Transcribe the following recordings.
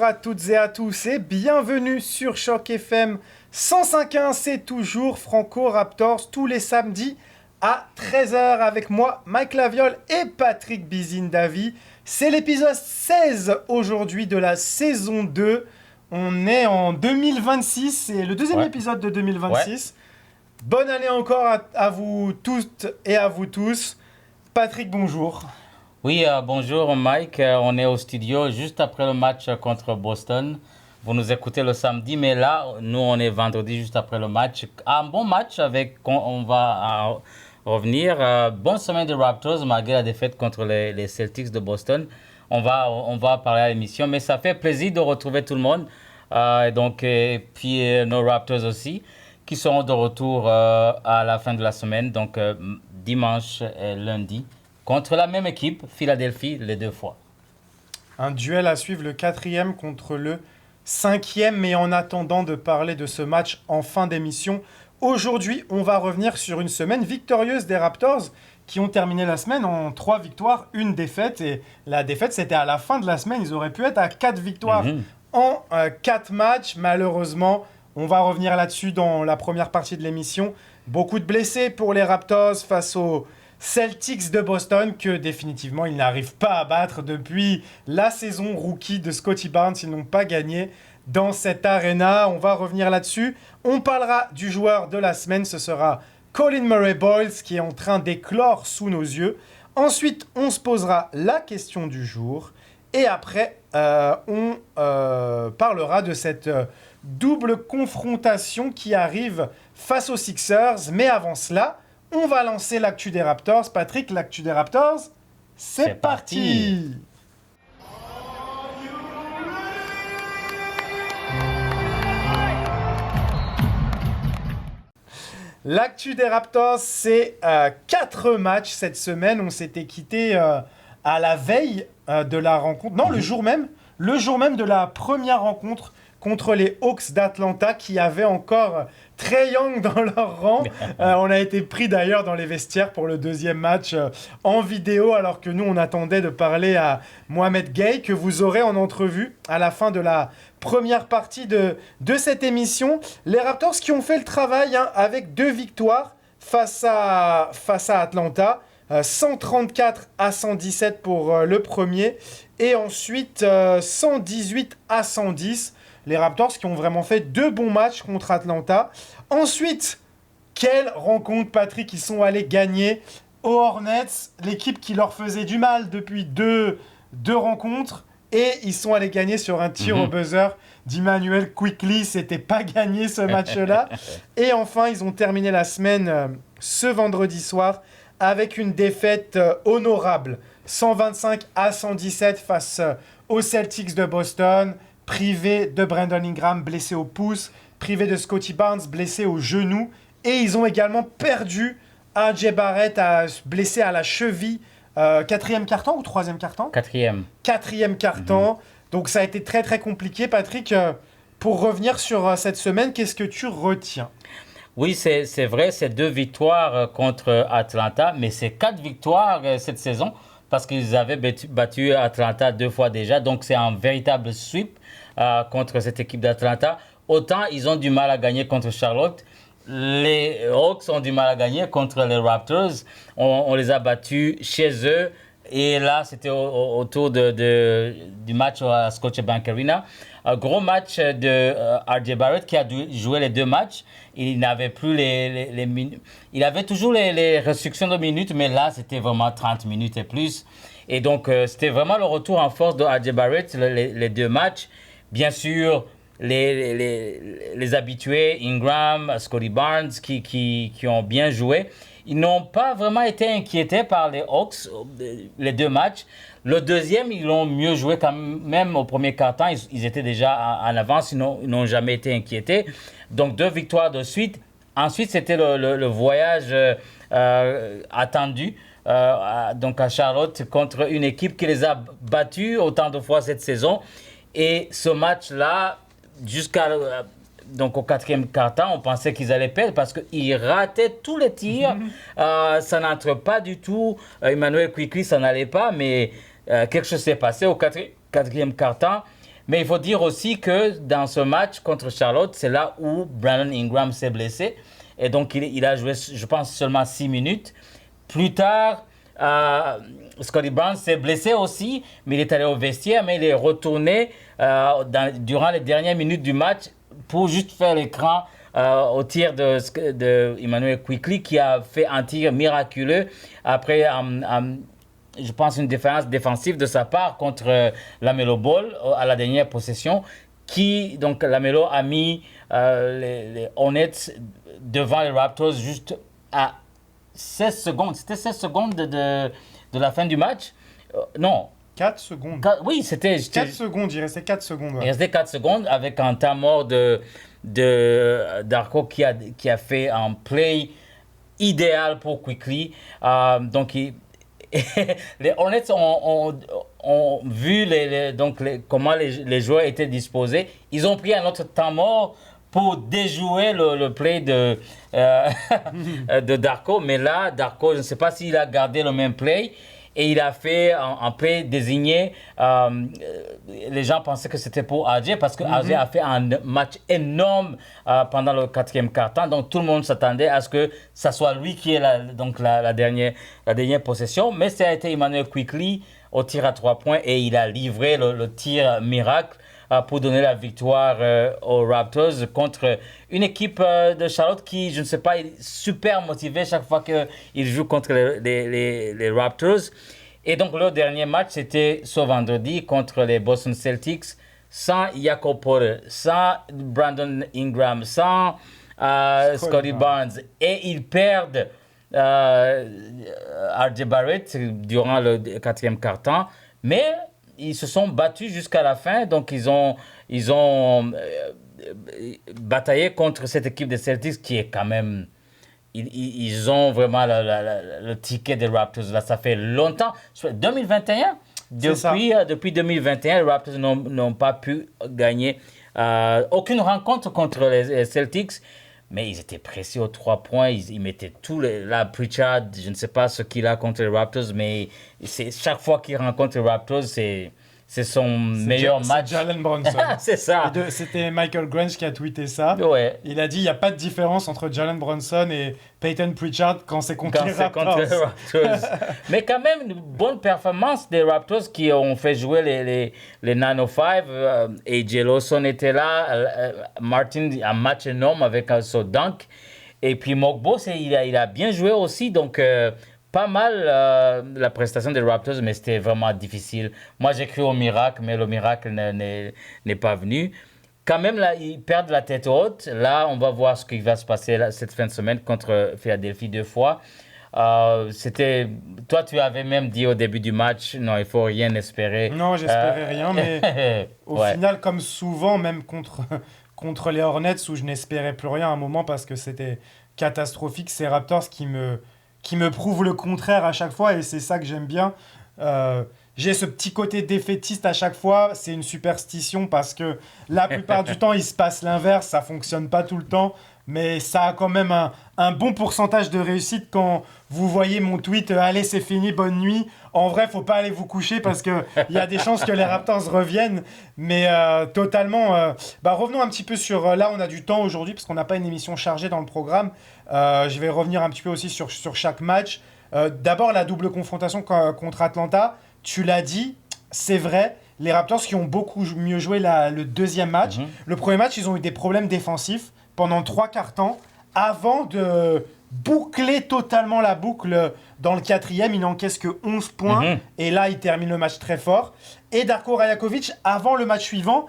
Bonjour à toutes et à tous et bienvenue sur Choc FM 105.1. C'est toujours Franco Raptors tous les samedis à 13h avec moi, Mike Laviole et Patrick Bizindavi. C'est l'épisode 16 aujourd'hui de la saison 2. On est en 2026, c'est le deuxième épisode de 2026. Bonne année encore à vous toutes et à vous tous. Patrick, bonjour. Oui, bonjour Mike. On est au studio juste après le match contre Boston. Vous nous écoutez le samedi, mais là, nous, on est vendredi juste après le match. Un bon match avec, on va revenir. Bonne semaine des Raptors malgré la défaite contre les Celtics de Boston. On va parler à l'émission, mais ça fait plaisir de retrouver tout le monde. Et puis nos Raptors aussi, qui seront de retour à la fin de la semaine, donc dimanche et lundi. Contre la même équipe, Philadelphie, les deux fois. Un duel à suivre, le 4e contre le 5e. Mais en attendant de parler de ce match en fin d'émission, aujourd'hui, on va revenir sur une semaine victorieuse des Raptors qui ont terminé la semaine en 3 victoires, 1 défaite. Et la défaite, c'était à la fin de la semaine. Ils auraient pu être à 4 victoires en 4 matchs. Malheureusement, on va revenir là-dessus dans la première partie de l'émission. Beaucoup de blessés pour les Raptors face aux Celtics de Boston que définitivement ils n'arrivent pas à battre depuis la saison rookie de Scottie Barnes. Ils n'ont pas gagné dans cette arena. On va revenir là-dessus. On parlera du joueur de la semaine. Ce sera Colin Murray-Boyles qui est en train d'éclore sous nos yeux. Ensuite, on se posera la question du jour. Et après, on parlera de cette double confrontation qui arrive face aux Sixers. Mais avant cela, on va lancer l'actu des Raptors. Patrick, l'actu des Raptors, c'est parti. L'actu des Raptors, c'est 4 matchs cette semaine. On s'était quitté à la veille de la rencontre. Non, le jour même de la première rencontre contre les Hawks d'Atlanta qui avaient encore Trae Young dans leur rang. On a été pris d'ailleurs dans les vestiaires pour le deuxième match en vidéo, alors que nous, on attendait de parler à Mohamed Gay, que vous aurez en entrevue à la fin de la première partie de cette émission. Les Raptors qui ont fait le travail avec 2 victoires face à Atlanta. 134-117 pour le premier et ensuite 118-110. Les Raptors qui ont vraiment fait 2 bons matchs contre Atlanta. Ensuite, quelle rencontre, Patrick, ils sont allés gagner aux Hornets, l'équipe qui leur faisait du mal depuis deux rencontres. Et ils sont allés gagner sur un tir au buzzer d'Emmanuel Quickley. C'était pas gagné ce match-là. Et enfin, ils ont terminé la semaine ce vendredi soir avec une défaite honorable. 125-117 face aux Celtics de Boston. Privé de Brandon Ingram, blessé au pouce. Privé de Scottie Barnes, blessé au genou. Et ils ont également perdu R.J. Barrett, blessé à la cheville. 4e carton ou 3e carton ? 4e carton. Donc ça a été très très compliqué. Patrick, pour revenir sur cette semaine, qu'est-ce que tu retiens ? Oui, c'est vrai, c'est 2 victoires contre Atlanta, mais c'est 4 victoires cette saison parce qu'ils avaient battu Atlanta 2 fois déjà. Donc c'est un véritable sweep contre cette équipe d'Atlanta. Autant ils ont du mal à gagner contre Charlotte, les Hawks ont du mal à gagner contre les Raptors. On les a battus chez eux. Et là, c'était autour du match à Scotiabank Arena. Un gros match de R.J. Barrett qui a dû jouer les 2 matchs. Il n'avait plus les minutes. Il avait toujours les restrictions de minutes, mais là, c'était vraiment 30 minutes et plus. Et donc, c'était vraiment le retour en force de R.J. Barrett, les 2 matchs. Bien sûr, les habitués, Ingram, Scottie Barnes, qui ont bien joué. Ils n'ont pas vraiment été inquiétés par les Hawks, les 2 matchs. Le deuxième, ils l'ont mieux joué quand même au premier quart-temps. Ils étaient déjà en avance, ils n'ont jamais été inquiétés. Donc 2 victoires de suite. Ensuite, c'était le voyage attendu donc à Charlotte contre une équipe qui les a battus autant de fois cette saison. Et ce match-là, donc au 4e quart-temps, on pensait qu'ils allaient perdre parce qu'ils rataient tous les tirs. Ça n'entre pas du tout. Emmanuel Quickley, ça n'allait pas, mais quelque chose s'est passé au 4e quart-temps. Mais il faut dire aussi que dans ce match contre Charlotte, c'est là où Brandon Ingram s'est blessé. Et donc, il a joué, je pense, seulement 6 minutes. Plus tard, Scottie Barnes s'est blessé aussi, mais il est allé au vestiaire, mais il est retourné durant les dernières minutes du match pour juste faire l'écran au tir de Immanuel Quickley, qui a fait un tir miraculeux après, je pense, une différence défensive de sa part contre LaMelo Ball à la dernière possession, donc LaMelo a mis les Hornets devant les Raptors juste à 16 secondes. C'était 16 secondes de la fin du match. Non. 4 secondes. Oui, c'était... 4 secondes, il restait 4 secondes. Ouais. Il restait 4 secondes avec un temps mort de Darko qui a fait un play idéal pour Quickley. Donc, les Hornets ont vu comment les joueurs étaient disposés. Ils ont pris un autre temps mort pour déjouer le play de Darko. Mais là, Darko, je ne sais pas s'il a gardé le même play. Et il a fait un play désigné. Les gens pensaient que c'était pour RJ parce que RJ a fait un match énorme pendant le 4e quart-temps. Donc tout le monde s'attendait à ce que ça soit lui qui ait la dernière possession. Mais ça a été Immanuel Quickley au tir à 3 points et il a livré le tir miracle pour donner la victoire aux Raptors contre une équipe de Charlotte qui, je ne sais pas, est super motivée chaque fois qu'ils jouent contre les Raptors. Et donc, le dernier match, c'était ce vendredi contre les Boston Celtics, sans Jakob Porter, sans Brandon Ingram, sans Scottie Barnes. Et ils perdent RJ Barrett durant le 4e quart-temps. Mais ils se sont battus jusqu'à la fin, donc ils ont bataillé contre cette équipe des Celtics qui est quand même... Ils ont vraiment le ticket des Raptors. Là, ça fait longtemps. 2021, depuis 2021, les Raptors n'ont pas pu gagner aucune rencontre contre les Celtics. Mais ils étaient pressés aux 3 points. Ils mettaient tout. Là, Pritchard, je ne sais pas ce qu'il a contre les Raptors, mais chaque fois qu'il rencontre les Raptors, c'est son meilleur match. C'est Jalen Brunson. C'est ça. C'était Michael Grange qui a tweeté ça. Ouais. Il a dit il n'y a pas de différence entre Jalen Brunson et Peyton Pritchard quand c'est contre les Raptors. Mais quand même, une bonne performance des Raptors qui ont fait jouer les 905. AJ Lawson était là. Martin, un match énorme avec son dunk. Et puis Mogbo, il a bien joué aussi. Donc, pas mal la prestation des Raptors, mais c'était vraiment difficile. Moi, j'ai cru au miracle, mais le miracle n'est pas venu. Quand même, là, ils perdent la tête haute. Là, on va voir ce qui va se passer cette fin de semaine contre Philadelphie 2 fois. Toi, tu avais même dit au début du match, non, il faut rien espérer. Non, j'espérais rien, mais au final, comme souvent, même contre les Hornets, où je n'espérais plus rien à un moment parce que c'était catastrophique, ces Raptors qui me prouvent le contraire à chaque fois, et c'est ça que j'aime bien. J'ai ce petit côté défaitiste à chaque fois, c'est une superstition parce que la plupart du temps, il se passe l'inverse, ça fonctionne pas tout le temps, mais ça a quand même un bon pourcentage de réussite quand vous voyez mon tweet « Allez, c'est fini, bonne nuit ». En vrai, faut pas aller vous coucher parce qu'il y a des chances que les Raptors reviennent, mais totalement... revenons un petit peu sur... là, on a du temps aujourd'hui parce qu'on n'a pas une émission chargée dans le programme. Je vais revenir un petit peu aussi sur chaque match. D'abord, la double confrontation contre Atlanta. Tu l'as dit, c'est vrai, les Raptors qui ont beaucoup mieux joué le deuxième match. Le premier match, ils ont eu des problèmes défensifs pendant 3 quarts-temps avant de boucler totalement la boucle dans le 4e. Il n'encaisse que 11 points et là, il termine le match très fort. Et Darko Rajakovic, avant le match suivant,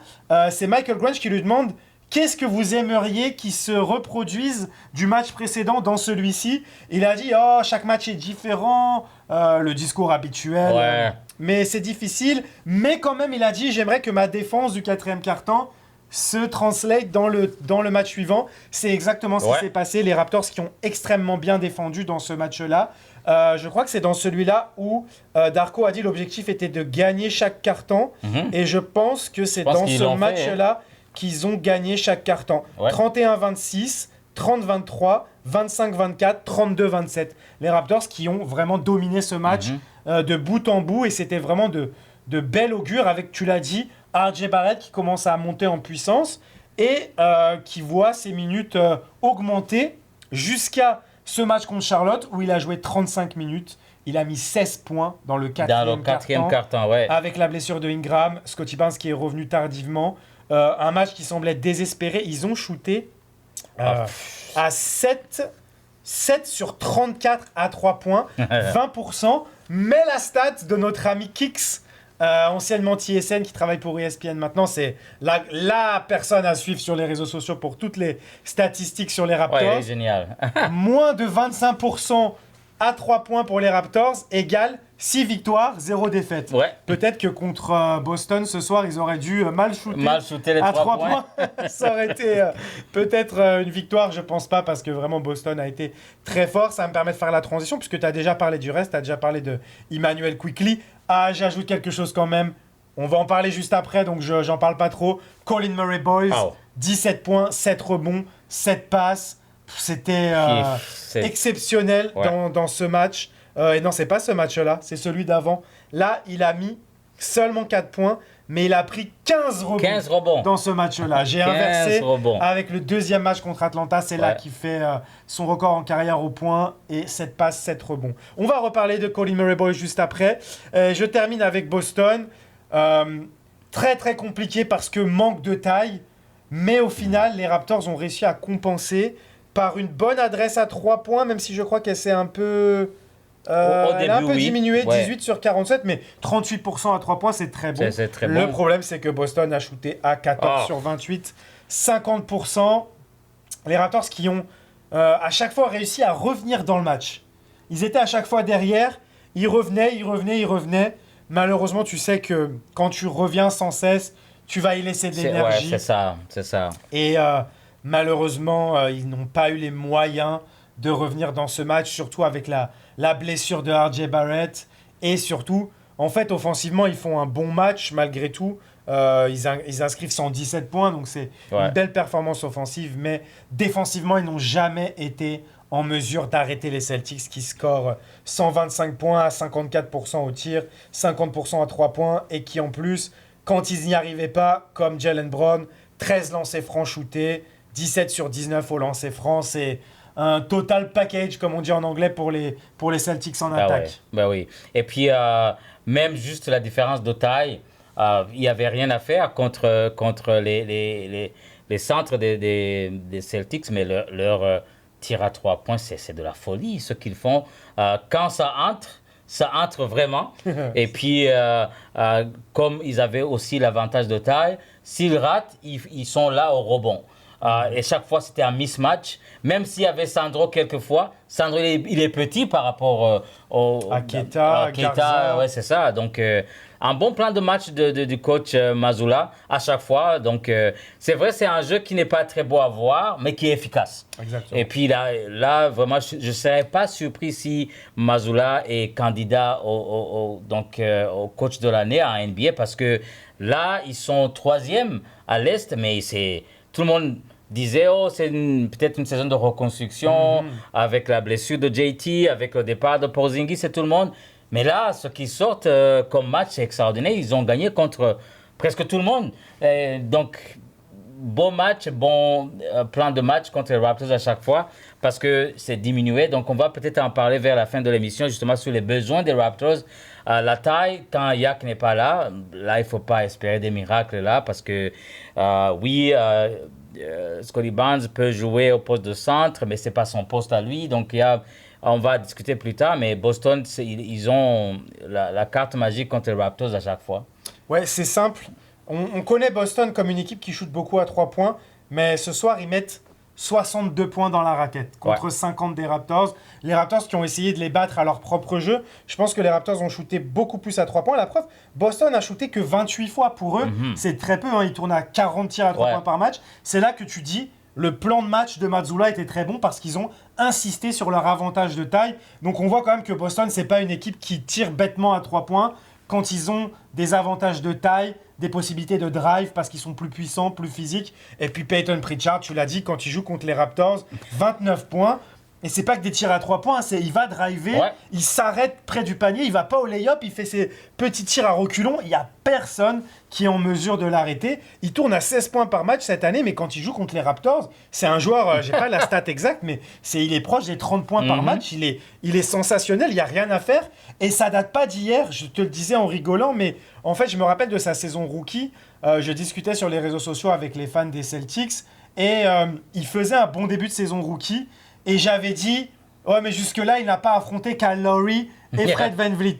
c'est Michael Grange qui lui demande « Qu'est-ce que vous aimeriez qui se reproduise du match précédent dans celui-ci ?» Il a dit « Oh, chaque match est différent. » Le discours habituel. Ouais. Mais c'est difficile. Mais quand même, il a dit « J'aimerais que ma défense du 4e quart-temps se translate dans le match suivant. » C'est exactement ce qui s'est passé. Les Raptors qui ont extrêmement bien défendu dans ce match-là. Je crois que c'est dans celui-là où Darko a dit l'objectif était de gagner chaque quart-temps. Et je pense que c'est dans ce match-là qu'ils ont gagné chaque quart-temps. 31-26, 30-23, 25-24, 32-27. Les Raptors qui ont vraiment dominé ce match de bout en bout. Et c'était vraiment de bel augure avec, tu l'as dit, RJ Barrett qui commence à monter en puissance et qui voit ses minutes augmenter jusqu'à ce match contre Charlotte où il a joué 35 minutes. Il a mis 16 points dans le quatrième carton, ouais. Avec la blessure de Ingram, Scottie Barnes qui est revenu tardivement. Un match qui semblait désespéré. Ils ont shooté à 7 sur 34 à 3 points, 20%. Mais la stat de notre ami Kix, anciennement TSN qui travaille pour ESPN maintenant, c'est la personne à suivre sur les réseaux sociaux pour toutes les statistiques sur les Raptors. Ouais, génial. Moins de 25% à 3 points pour les Raptors égale 6 victoires, 0 défaite. Ouais. Peut-être que contre Boston ce soir, ils auraient dû mal shooter les à 3 points. Ça aurait été peut-être une victoire, je pense pas, parce que vraiment Boston a été très fort. Ça va me permet de faire la transition, puisque tu as déjà parlé du reste, tu as déjà parlé de Emmanuel Quickley. Ah, j'ajoute quelque chose quand même. On va en parler juste après, donc j'en parle pas trop. Colin Murray Boys, 17 points, 7 rebonds, 7 passes. C'était exceptionnel dans ce match. Et non, c'est pas ce match-là, c'est celui d'avant. Là, il a mis seulement 4 points, mais il a pris 15 rebonds dans ce match-là. J'ai inversé avec le deuxième match contre Atlanta. C'est là qu'il fait son record en carrière au point. Et 7 passes, 7 rebonds. On va reparler de Colin Murray Boys juste après. Je termine avec Boston. Très, très compliqué parce que manque de taille. Mais au final, les Raptors ont réussi à compenser par une bonne adresse à 3 points, même si je crois qu'elle s'est un peu... elle a un peu diminué, 18 sur 47, mais 38% à 3 points, c'est très bon. Le problème, c'est que Boston a shooté à 14 sur 28, 50%. Les Raptors qui ont à chaque fois réussi à revenir dans le match. Ils étaient à chaque fois derrière, ils revenaient. Malheureusement, tu sais que quand tu reviens sans cesse, tu vas y laisser de l'énergie. C'est ça. Et malheureusement, ils n'ont pas eu les moyens de revenir dans ce match, surtout avec la blessure de RJ Barrett. Et surtout, en fait, offensivement, ils font un bon match malgré tout. Ils inscrivent 117 points, donc c'est une belle performance offensive. Mais défensivement, ils n'ont jamais été en mesure d'arrêter les Celtics qui scorent 125 points à 54% au tir, 50% à 3 points et qui en plus, quand ils n'y arrivaient pas, comme Jalen Brown, 13 lancers francs shootés, 17 sur 19 au lancer franc, c'est un total package, comme on dit en anglais, pour les Celtics en attaque. Oui. Et puis, même juste la différence de taille, il n'y avait rien à faire contre les centres des Celtics, mais leur tir à 3 points, c'est de la folie, ce qu'ils font. Quand ça entre vraiment. Et puis, comme ils avaient aussi l'avantage de taille, s'ils ratent, ils sont là au rebond. Et chaque fois, c'était un mismatch. Même s'il y avait Sandro quelquefois. Sandro, il est petit par rapport à Keita. Ouais, c'est ça. Donc, un bon plan de match du coach Mazzulla à chaque fois. Donc, c'est vrai, c'est un jeu qui n'est pas très beau à voir, mais qui est efficace. Exactement. Et puis là vraiment, je ne serais pas surpris si Mazzulla est candidat au coach de l'année à NBA parce que là, ils sont 3e à l'Est, mais tout le monde disait c'est peut-être une saison de reconstruction avec la blessure de JT, avec le départ de Porzingis et tout le monde. Mais là, ce qui sortent comme match, c'est extraordinaire. Ils ont gagné contre presque tout le monde. Donc, bon match, bon plan de match contre les Raptors à chaque fois parce que c'est diminué. Donc, on va peut-être en parler vers la fin de l'émission, justement, sur les besoins des Raptors. La taille, quand Yak n'est pas là, il ne faut pas espérer des miracles là parce que, Scottie Barnes peut jouer au poste de centre, mais ce n'est pas son poste à lui. Donc, on va discuter plus tard, mais Boston, ils ont la carte magique contre les Raptors à chaque fois. Ouais, c'est simple. On connaît Boston comme une équipe qui shoot beaucoup à 3 points, mais ce soir, ils mettent 62 points dans la raquette contre 50 des Raptors. Les Raptors qui ont essayé de les battre à leur propre jeu. Je pense que les Raptors ont shooté beaucoup plus à 3 points. La preuve, Boston a shooté que 28 fois. Pour eux, c'est très peu. Ils tournent à 40 tirs à 3 points par match. C'est là que tu dis... Le plan de match de Mazzulla était très bon parce qu'ils ont insisté sur leur avantage de taille. Donc on voit quand même que Boston, c'est pas une équipe qui tire bêtement à 3 points. Quand ils ont des avantages de taille, des possibilités de drive parce qu'ils sont plus puissants, plus physiques. Et puis Peyton Pritchard, tu l'as dit, quand il joue contre les Raptors, 29 points. Et c'est pas que des tirs à 3 points, il va driver, il s'arrête près du panier, il va pas au lay-up, il fait ses petits tirs à reculons. Il y a personne qui est en mesure de l'arrêter. Il tourne à 16 points par match cette année, mais quand il joue contre les Raptors, c'est un joueur, j'ai pas la stat exacte, mais il est proche des 30 points par match. Il est sensationnel, il y a rien à faire. Et ça date pas d'hier, je te le disais en rigolant, mais en fait, je me rappelle de sa saison rookie. Je discutais sur les réseaux sociaux avec les fans des Celtics et il faisait un bon début de saison rookie. Et j'avais dit, ouais, mais jusque-là, il n'a pas affronté Kyle Lowry et Fred VanVleet.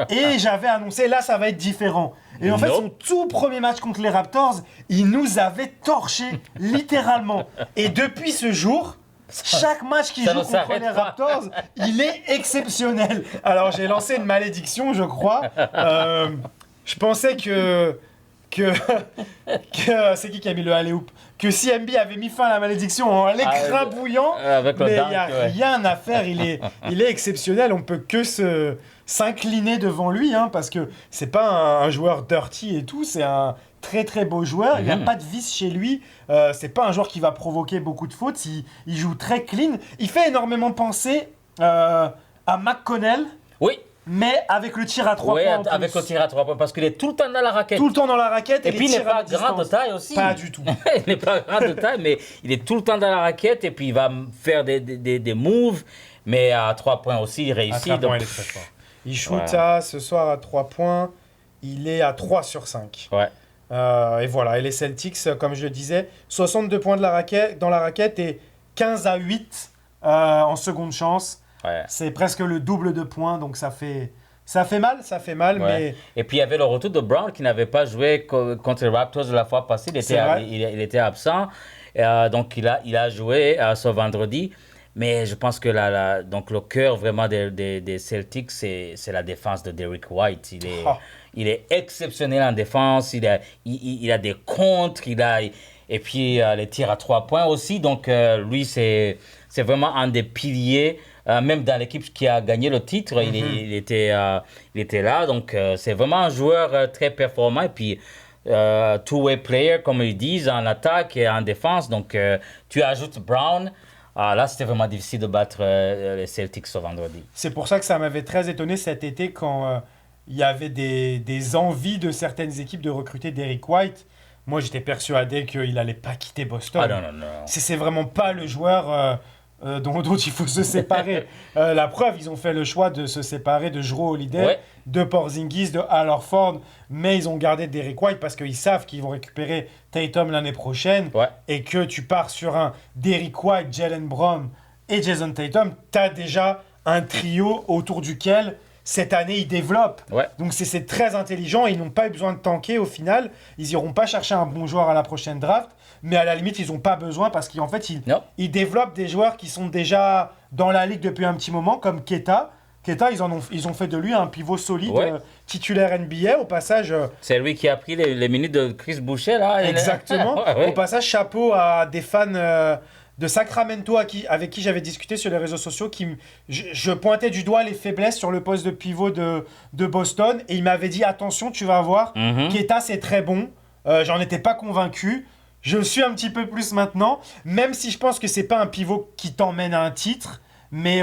Et j'avais annoncé, là, ça va être différent. Et en fait, son tout premier match contre les Raptors, il nous avait torché, littéralement. Et depuis ce jour, chaque match qu'il joue contre les Raptors, il est exceptionnel. Alors, j'ai lancé une malédiction, je crois. Je pensais que c'est qui a mis le alley-oop, que CMB avait mis fin à la malédiction en l'écrabouillant, mais il n'y a rien à faire, il est exceptionnel, on peut que s'incliner devant lui, hein, parce que c'est pas un joueur dirty et tout, c'est un très très beau joueur, il n'y a pas de vice chez lui, c'est pas un joueur qui va provoquer beaucoup de fautes, il joue très clean, il fait énormément penser à McConnell. Oui. Mais avec le tir à 3 points. Oui, avec le tir à 3 points, parce qu'il est tout le temps dans la raquette. Tout le temps dans la raquette. Et puis il n'est pas grand de taille aussi. Pas du tout. Il n'est pas grand de taille, mais il est tout le temps dans la raquette et puis il va faire des moves. Mais à 3 points aussi, il réussit. À 3 points, il est très fort. Il shoot ce soir à 3 points. Il est à 3 sur 5. Ouais. Et voilà. Et les Celtics, comme je le disais, 62 points dans la raquette et 15 à 8 en seconde chance. Ouais. C'est presque le double de points, donc ça fait mal, mais... Et puis il y avait le retour de Brown qui n'avait pas joué contre les Raptors la fois passée, il était absent, donc il a joué ce vendredi, mais je pense que donc le cœur vraiment des Celtics, c'est la défense de Derrick White. Il est exceptionnel en défense, il a des contres, et puis les tirs à 3 points aussi, donc lui c'est vraiment un des piliers. Même dans l'équipe qui a gagné le titre, il était là. Donc, c'est vraiment un joueur très performant. Et puis, two-way player, comme ils disent, en attaque et en défense. Donc, tu ajoutes Brown. Là, c'était vraiment difficile de battre les Celtics ce vendredi. C'est pour ça que ça m'avait très étonné cet été quand il y avait des envies de certaines équipes de recruter Derrick White. Moi, j'étais persuadé qu'il n'allait pas quitter Boston. Ah non. C'est vraiment pas le joueur... dont il faut se séparer. La preuve, ils ont fait le choix de se séparer de Jrue Holiday, de Porzingis, de Al Horford, mais ils ont gardé Derrick White parce qu'ils savent qu'ils vont récupérer Tatum l'année prochaine et que tu pars sur un Derrick White, Jaylen Brown et Jason Tatum, tu as déjà un trio autour duquel cette année ils développent. Donc c'est très intelligent, ils n'ont pas eu besoin de tanker au final, ils iront pas chercher un bon joueur à la prochaine draft. Mais à la limite, ils n'ont pas besoin parce qu'en fait, ils développent des joueurs qui sont déjà dans la ligue depuis un petit moment, comme Keita. Keita, ils ont fait de lui un pivot solide, titulaire NBA. Au passage... c'est lui qui a pris les minutes de Chris Boucher, là. Exactement. Au passage, chapeau à des fans de Sacramento avec qui j'avais discuté sur les réseaux sociaux. Je pointais du doigt les faiblesses sur le poste de pivot de Boston. Et il m'avait dit, attention, tu vas voir, Keita, c'est très bon. J'en étais pas convaincu. Je le suis un petit peu plus maintenant, même si je pense que c'est pas un pivot qui t'emmène à un titre, mais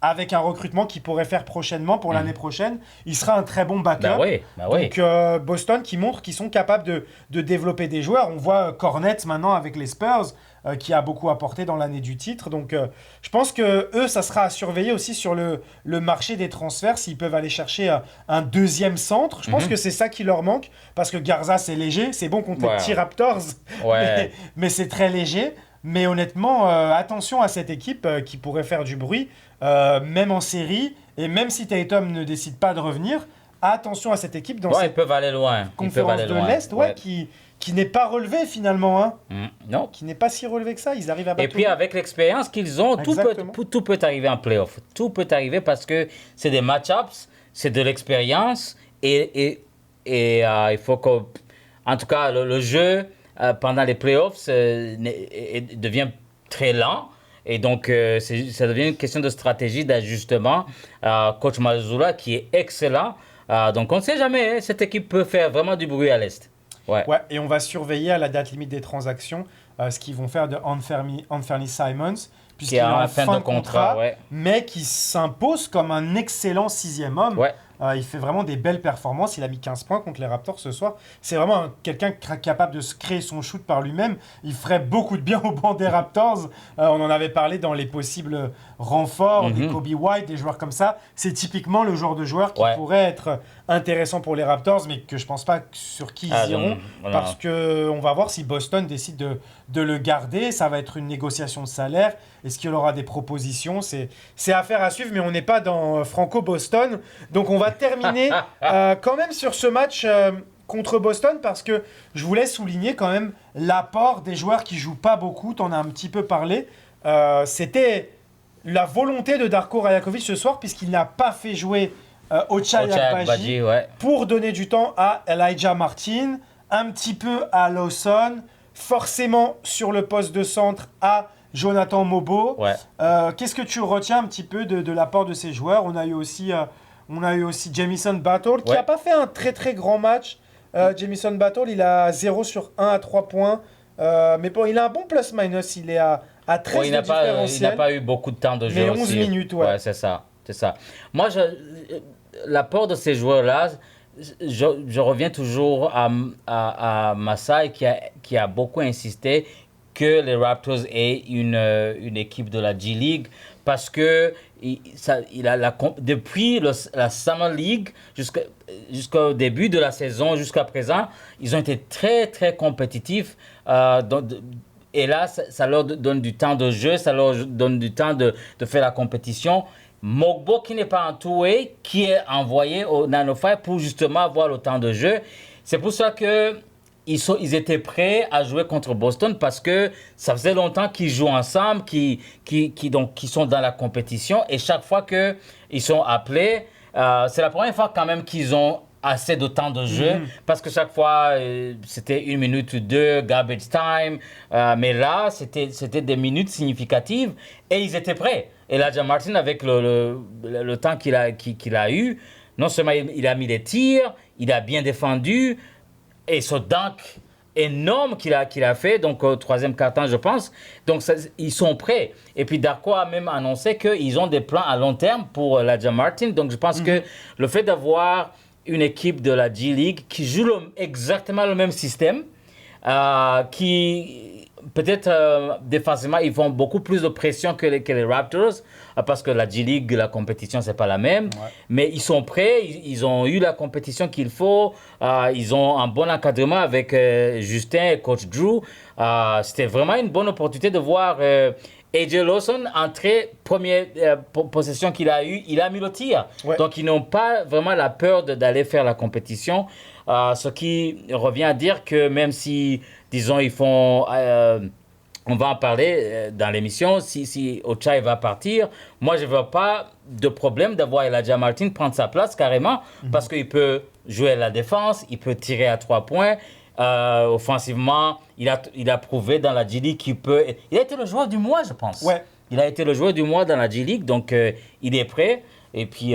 avec un recrutement qu'il pourrait faire prochainement pour l'année prochaine, il sera un très bon backup. Donc Boston qui montre qu'ils sont capables de développer des joueurs. On voit Cornette maintenant avec les Spurs qui a beaucoup apporté dans l'année du titre. Donc je pense que eux, ça sera à surveiller aussi sur le marché des transferts s'ils peuvent aller chercher un deuxième centre. Je pense que c'est ça qui leur manque parce que Garza c'est léger, c'est bon contre les petits Raptors, mais c'est très léger. Mais honnêtement, attention à cette équipe qui pourrait faire du bruit, même en série, et même si Tatum ne décide pas de revenir, attention à cette équipe dans cette ils peuvent aller loin. conférence de l'Est qui n'est pas relevée finalement. Hein. Non. Qui n'est pas si relevée que ça, ils arrivent à battre. Et puis avec l'expérience qu'ils ont, tout peut arriver en playoff. Tout peut arriver parce que c'est des match-ups, c'est de l'expérience, et il faut que, en tout cas, le jeu... pendant les playoffs, devient très lent. Et donc, ça devient une question de stratégie, d'ajustement. Coach Mazzulla, qui est excellent. Donc, on ne sait jamais, cette équipe peut faire vraiment du bruit à l'Est. Et on va surveiller à la date limite des transactions ce qu'ils vont faire de Anthony Simons, puisqu'il est en fin de contrat, ouais. mais qui s'impose comme un excellent 6e homme. Ouais. Il fait vraiment des belles performances. Il a mis 15 points contre les Raptors ce soir. C'est vraiment quelqu'un capable de se créer son shoot par lui-même. Il ferait beaucoup de bien au banc des Raptors. On en avait parlé dans les possibles renforts, des Kobe White, des joueurs comme ça. C'est typiquement le genre de joueur qui pourrait être intéressant pour les Raptors, mais que je pense pas sur qui ils iront. Parce qu'on va voir si Boston décide de le garder. Ça va être une négociation de salaire. Est-ce qu'il aura des propositions? C'est affaire à suivre, mais on n'est pas dans Franco-Boston. Donc on va terminer quand même sur ce match contre Boston, parce que je voulais souligner quand même l'apport des joueurs qui jouent pas beaucoup. Tu en as un petit peu parlé. C'était la volonté de Darko Rajakovic ce soir, puisqu'il n'a pas fait jouer Ochai Agbaji pour donner du temps à Elijah Martin, un petit peu à Lawson, forcément sur le poste de centre à Jonathan Mobo. Qu'est-ce que tu retiens un petit peu de l'apport de ces joueurs? On a eu aussi Jamison Battle, qui n'a pas fait un très très grand match. Jamison Battle, il a 0 sur 1 à 3 points. Mais bon, il a un bon plus-minus. Il est à 13 de différentiel. Il n'a pas eu beaucoup de temps de jeu. Mais 11 minutes, c'est ça. Moi, l'apport de ces joueurs-là, je reviens toujours à Masai qui a beaucoup insisté que les Raptors aient une équipe de la G-League, parce que depuis la Summer League jusqu'au début de la saison, jusqu'à présent, ils ont été très, très compétitifs. Et là, ça leur donne du temps de jeu, ça leur donne du temps de faire la compétition. Mogbo, qui n'est pas en two-way, qui est envoyé au 905 pour justement avoir le temps de jeu. C'est pour ça que ils étaient prêts à jouer contre Boston, parce que ça faisait longtemps qu'ils jouent ensemble, qui sont dans la compétition. Et chaque fois qu'ils sont appelés, c'est la première fois quand même qu'ils ont assez de temps de jeu, parce que chaque fois, c'était 1 minute ou 2, garbage time. Mais là, c'était des minutes significatives et ils étaient prêts. Et Elijah Martin, avec le temps qu'il a eu, non seulement il a mis des tirs, il a bien défendu, et ce dunk énorme qu'il a fait, donc au 3e quart-temps, je pense. Donc, ils sont prêts. Et puis, Darko a même annoncé qu'ils ont des plans à long terme pour Elijah Martin. Donc, je pense que le fait d'avoir une équipe de la G-League qui joue exactement le même système, qui peut-être défensivement, ils font beaucoup plus de pression que les Raptors, parce que la G-League, la compétition, c'est pas la même. Mais ils sont prêts, ils ont eu la compétition qu'il faut, ils ont un bon encadrement avec Justin et coach Drew. C'était vraiment une bonne opportunité de voir AJ Lawson entrer, première possession qu'il a eue, il a mis le tir. Donc ils n'ont pas vraiment la peur d'aller faire la compétition, ce qui revient à dire que même si, disons, ils font... on va en parler dans l'émission, si Ochai va partir, moi je ne vois pas de problème d'avoir Elijah Martin prendre sa place carrément, parce qu'il peut jouer à la défense, il peut tirer à 3 points. Offensivement, il a prouvé dans la G-League qu'il peut... Il a été le joueur du mois, je pense. Il a été le joueur du mois dans la G-League, donc il est prêt. Et puis,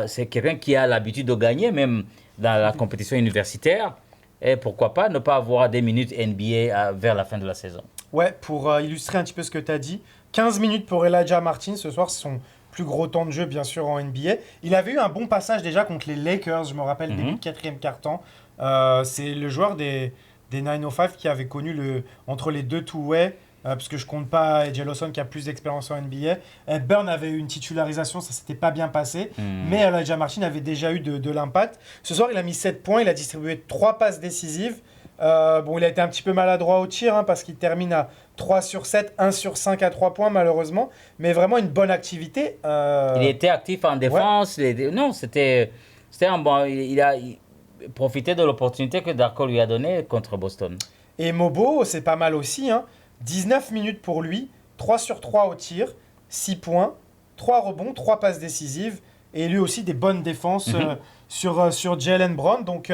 c'est quelqu'un qui a l'habitude de gagner, même dans la compétition universitaire. Et pourquoi pas ne pas avoir des minutes NBA vers la fin de la saison. Pour illustrer un petit peu ce que tu as dit, 15 minutes pour Elijah Martin ce soir, c'est son plus gros temps de jeu, bien sûr, en NBA. Il avait eu un bon passage déjà contre les Lakers, je me rappelle, début de 4e quart-temps. C'est le joueur des 905 qui avait connu entre les deux two-way, parce que je compte pas AJ Lawson qui a plus d'expérience en NBA. Burn avait eu une titularisation, ça s'était pas bien passé, mais Elijah Martin avait déjà eu de l'impact. Ce soir, il a mis 7 points, il a distribué 3 passes décisives. Il a été un petit peu maladroit au tir, parce qu'il termine à 3 sur 7, 1 sur 5 à 3 points malheureusement, mais vraiment une bonne activité. Il était actif en défense. Non, c'était un bon... Il a profité de l'opportunité que Darko lui a donnée contre Boston. Et Mobo, c'est pas mal aussi. 19 minutes pour lui, 3 sur 3 au tir, 6 points, 3 rebonds, 3 passes décisives. Et lui aussi des bonnes défenses sur Jaylen Brown. Donc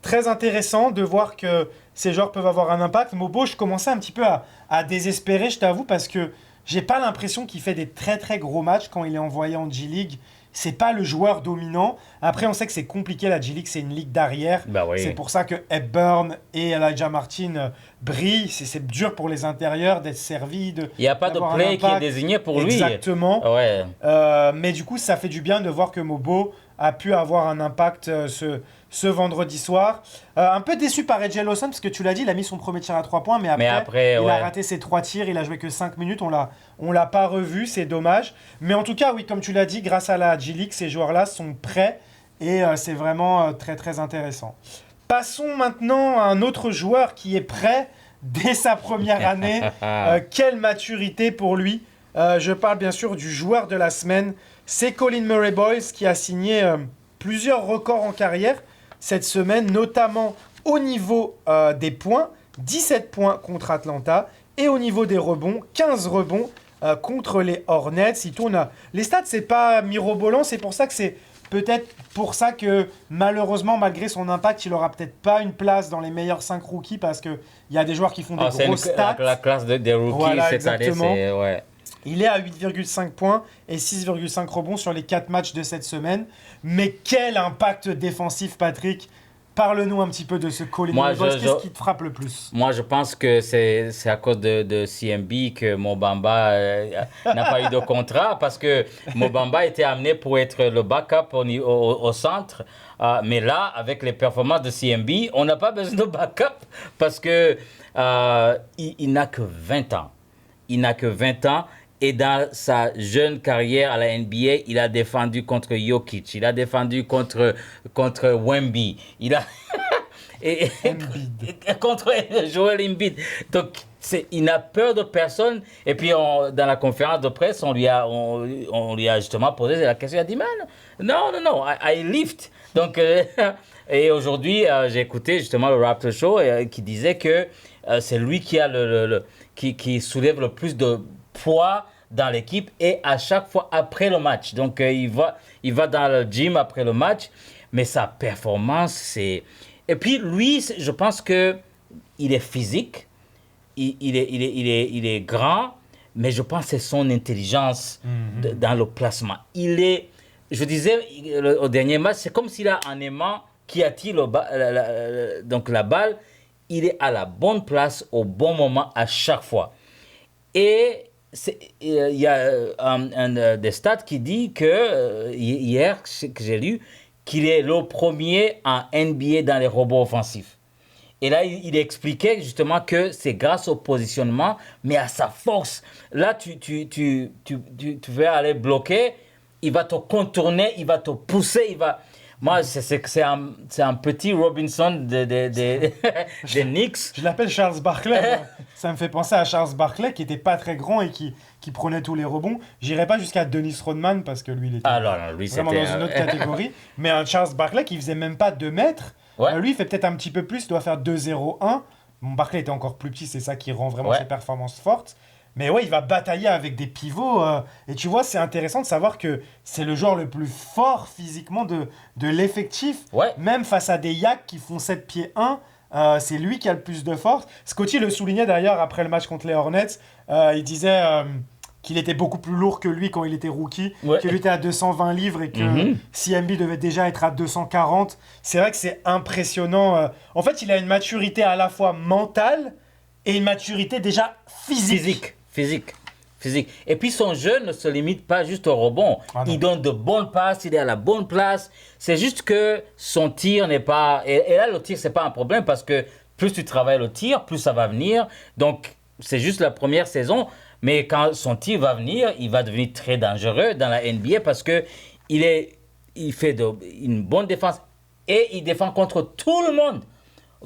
très intéressant de voir que ces joueurs peuvent avoir un impact. Mobo, je commençais un petit peu à désespérer, je t'avoue, parce que j'ai pas l'impression qu'il fait des très très gros matchs quand il est envoyé en G-League. c'est pas le joueur dominant. Après, on sait que c'est compliqué, la G-League, c'est une ligue d'arrière. Bah oui. C'est pour ça que Hepburn et Elijah Martin brillent. C'est dur pour les intérieurs d'être servis. Il n'y a pas de play qui est désigné pour lui. Exactement. Ouais. Mais du coup, ça fait du bien de voir que Mobo a pu avoir un impact ce vendredi soir. Un peu déçu par Reggie Lawson, parce que tu l'as dit, il a mis son premier tir à 3 points, mais après il a raté ses 3 tirs, il a joué que 5 minutes, on l'a pas revu, c'est dommage. Mais en tout cas, oui, comme tu l'as dit, grâce à la G-League, ces joueurs-là sont prêts, et c'est vraiment très très intéressant. Passons maintenant à un autre joueur qui est prêt dès sa première année. Quelle maturité pour lui. Je parle bien sûr du joueur de la semaine, c'est Colin Murray Boyles qui a signé plusieurs records en carrière cette semaine, notamment au niveau des points, 17 points contre Atlanta, et au niveau des rebonds, 15 rebonds contre les Hornets. Il tourne les stats, c'est pas mirobolant, c'est pour ça que c'est peut-être pour ça que malheureusement, malgré son impact, il aura peut-être pas une place dans les meilleurs 5 rookies, parce qu'il y a des joueurs qui font des grosses stats. La classe des rookies voilà, cette année, c'est... Ouais. Il est à 8,5 points et 6,5 rebonds sur les 4 matchs de cette semaine. Mais quel impact défensif, Patrick! Parle-nous un petit peu de ce Colin Murray Boyles. Qu'est-ce qui te frappe le plus? Moi, je pense que c'est à cause de CMB que Mobamba n'a pas eu de contrat, parce que Mobamba était amené pour être le backup au centre. Mais là, avec les performances de CMB, on n'a pas besoin de backup, parce que il n'a que 20 ans. Il n'a que 20 ans. Et dans sa jeune carrière à la NBA, il a défendu contre Jokic, il a défendu contre Wemby, il a contre Joel Embiid. Donc il n'a peur de personne. Et puis dans la conférence de presse, on lui a justement posé la question. Il a dit non, I lift. Donc et aujourd'hui, j'ai écouté justement le Raptor Show qui disait que c'est lui qui a qui soulève le plus de poids dans l'équipe, et à chaque fois après le match. Donc il va dans le gym après le match, mais sa performance, c'est... Et puis lui, je pense que il est physique, il est grand, mais je pense que c'est son intelligence dans le placement. Je disais au dernier match, c'est comme s'il a un aimant qui attire donc la balle. Il est à la bonne place au bon moment à chaque fois. Et il y a un des stats qui dit que, hier, que j'ai lu, qu'il est le premier en NBA dans les rebonds offensifs. Et là, il expliquait justement que c'est grâce au positionnement, mais à sa force. Là, tu veux aller bloquer, il va te contourner, il va te pousser, Moi, c'est un petit Robinson des Knicks. Je l'appelle Charles Barkley. Ça me fait penser à Charles Barkley, qui était pas très grand et qui prenait tous les rebonds. J'irai pas jusqu'à Dennis Rodman, parce que lui, il était vraiment dans une autre catégorie. Mais un Charles Barkley qui faisait même pas 2 mètres. Ouais. Lui, il fait peut-être un petit peu plus, il doit faire 2,01. Barkley était encore plus petit, c'est ça qui rend vraiment ses performances fortes. Mais ouais, il va batailler avec des pivots. Et tu vois, c'est intéressant de savoir que c'est le joueur le plus fort physiquement de l'effectif. Ouais. Même face à des Yaks qui font 7 pieds 1, c'est lui qui a le plus de force. Scottie le soulignait d'ailleurs après le match contre les Hornets. Il disait qu'il était beaucoup plus lourd que lui quand il était rookie. Ouais. Que lui était à 220 livres et que CMB devait déjà être à 240. C'est vrai que c'est impressionnant. En fait, il a une maturité à la fois mentale et une maturité déjà physique. Physique. Et puis son jeu ne se limite pas juste au rebond. Il donne de bonnes passes, il est à la bonne place. C'est juste que son tir n'est pas... Et là, le tir, c'est pas un problème, parce que plus tu travailles le tir, plus ça va venir. Donc, c'est juste la première saison. Mais quand son tir va venir, il va devenir très dangereux dans la NBA, parce que il fait une bonne défense. Et il défend contre tout le monde.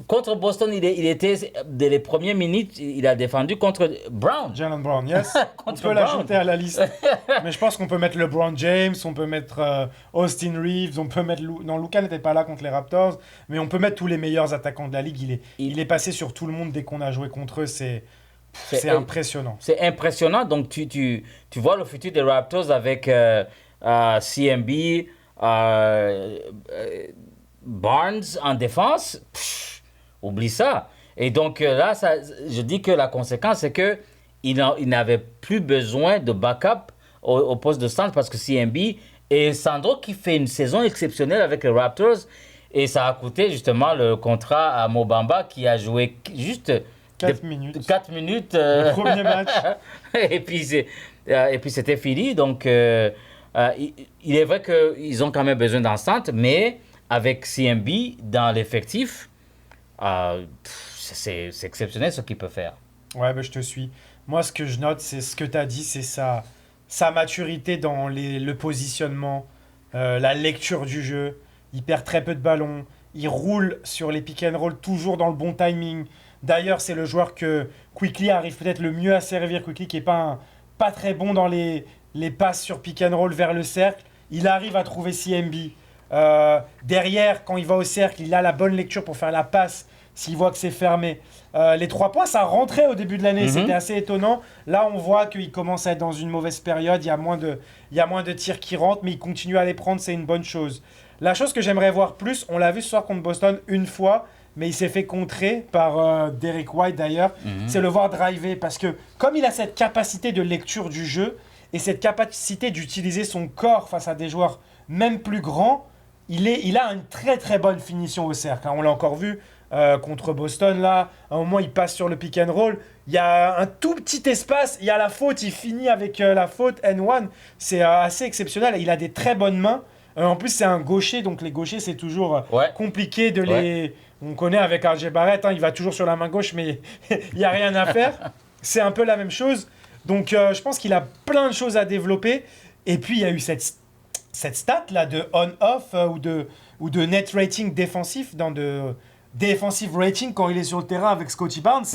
Contre Boston, il était, dès les premières minutes, il a défendu contre Brown. Jaylen Brown, yes. On peut l'ajouter à la liste. Mais je pense qu'on peut mettre LeBron James, on peut mettre Austin Reeves, on peut mettre... Non, Luka n'était pas là contre les Raptors, mais on peut mettre tous les meilleurs attaquants de la Ligue. Il est passé sur tout le monde dès qu'on a joué contre eux. C'est impressionnant. C'est impressionnant. Donc, tu vois le futur des Raptors avec CMB, Barnes en défense. Oublie ça. Et donc là, je dis que la conséquence, c'est qu'il n'avait plus besoin de backup au poste de centre, parce que CMB Et Sandro qui fait une saison exceptionnelle avec les Raptors. Et ça a coûté justement le contrat à Mobamba qui a joué juste 4 minutes. 4 minutes. Le premier match. et puis c'était fini. Donc il est vrai qu'ils ont quand même besoin d'enceinte, mais avec CMB dans l'effectif, c'est exceptionnel ce qu'il peut faire. Ouais, bah, je te suis. Moi, ce que je note, c'est ce que tu as dit, c'est sa maturité dans le positionnement, la lecture du jeu. Il perd très peu de ballons. Il roule sur les pick and roll toujours dans le bon timing. D'ailleurs, c'est le joueur que Quickley arrive peut-être le mieux à servir. Quickley qui n'est pas très bon dans les passes sur pick and roll vers le cercle. Il arrive à trouver CMB. Derrière, quand il va au cercle, il a la bonne lecture pour faire la passe s'il voit que c'est fermé. Les 3 points, ça rentrait au début de l'année. C'était assez étonnant. Là, on voit qu'il commence à être dans une mauvaise période. Il y a moins de tirs qui rentrent, mais il continue à les prendre. C'est une bonne chose. La chose que j'aimerais voir plus, on l'a vu ce soir contre Boston une fois, mais il s'est fait contrer par Derek White d'ailleurs, c'est le voir driver. Parce que comme il a cette capacité de lecture du jeu et cette capacité d'utiliser son corps face à des joueurs même plus grands, il a une très très bonne finition au cercle. On l'a encore vu contre Boston là. À un moment, il passe sur le pick and roll. Il y a un tout petit espace. Il y a la faute. Il finit avec la faute N1. C'est assez exceptionnel. Il a des très bonnes mains. En plus, c'est un gaucher. Donc les gauchers, c'est toujours compliqué de les... On connaît avec RJ Barrett. Il va toujours sur la main gauche, mais il n'y a rien à faire. C'est un peu la même chose. Donc je pense qu'il a plein de choses à développer. Et puis, il y a eu cette stat là de on-off ou de net rating défensif dans de defensive rating quand il est sur le terrain avec Scottie Barnes.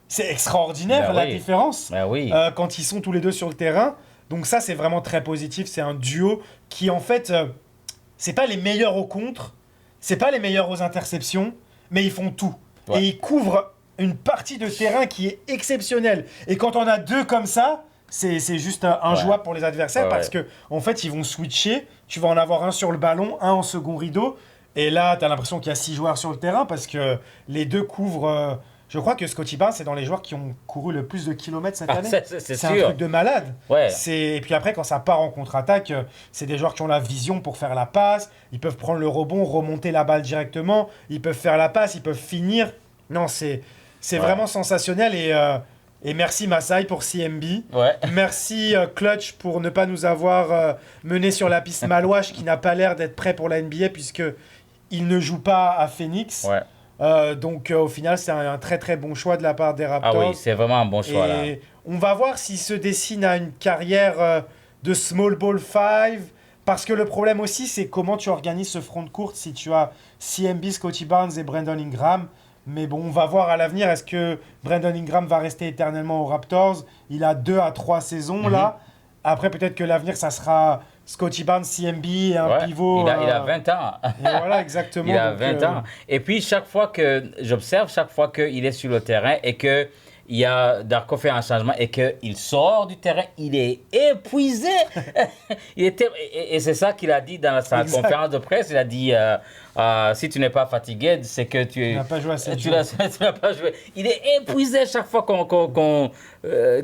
C'est extraordinaire la différence quand ils sont tous les deux sur le terrain. Donc ça, c'est vraiment très positif. C'est un duo qui, en fait, c'est pas les meilleurs au contre, c'est pas les meilleurs aux interceptions, mais ils font tout. Et ils couvrent une partie de terrain qui est exceptionnelle. Et quand on a 2 comme ça, c'est juste injouable pour les adversaires parce que en fait, ils vont switcher. Tu vas en avoir un sur le ballon, un en second rideau. Et là, tu as l'impression qu'il y a 6 joueurs sur le terrain parce que les 2 couvrent... je crois que Scottie Barnes, c'est dans les joueurs qui ont couru le plus de kilomètres cette année. C'est un truc de malade. Et puis après, quand ça part en contre-attaque, c'est des joueurs qui ont la vision pour faire la passe. Ils peuvent prendre le rebond, remonter la balle directement. Ils peuvent faire la passe, ils peuvent finir. Non, c'est vraiment sensationnel. Et merci Masai pour CMB. Merci Clutch pour ne pas nous avoir mené sur la piste Malouache qui n'a pas l'air d'être prêt pour la NBA puisqu'il ne joue pas à Phoenix. Donc au final, c'est un très très bon choix de la part des Raptors. Ah oui, c'est vraiment un bon choix. Et là, on va voir s'il se dessine à une carrière de small ball 5. Parce que le problème aussi, c'est comment tu organises ce front de courte si tu as CMB, Scottie Barnes et Brandon Ingram. Mais bon, on va voir à l'avenir. Est-ce que Brandon Ingram va rester éternellement aux Raptors? Il a 2 à 3 saisons là. Après, peut-être que l'avenir, ça sera Scottie Barnes, CMB et un pivot. Il a 20 ans. Et voilà, exactement. Il a 20 ans. Et puis, chaque fois qu'il est sur le terrain et que Darko fait un changement et qu'il sort du terrain, il est épuisé. Et c'est ça qu'il a dit dans sa conférence de presse. Il a dit si tu n'es pas fatigué, c'est que tu n'as pas joué assez. Tu n'as pas joué. Il est épuisé chaque fois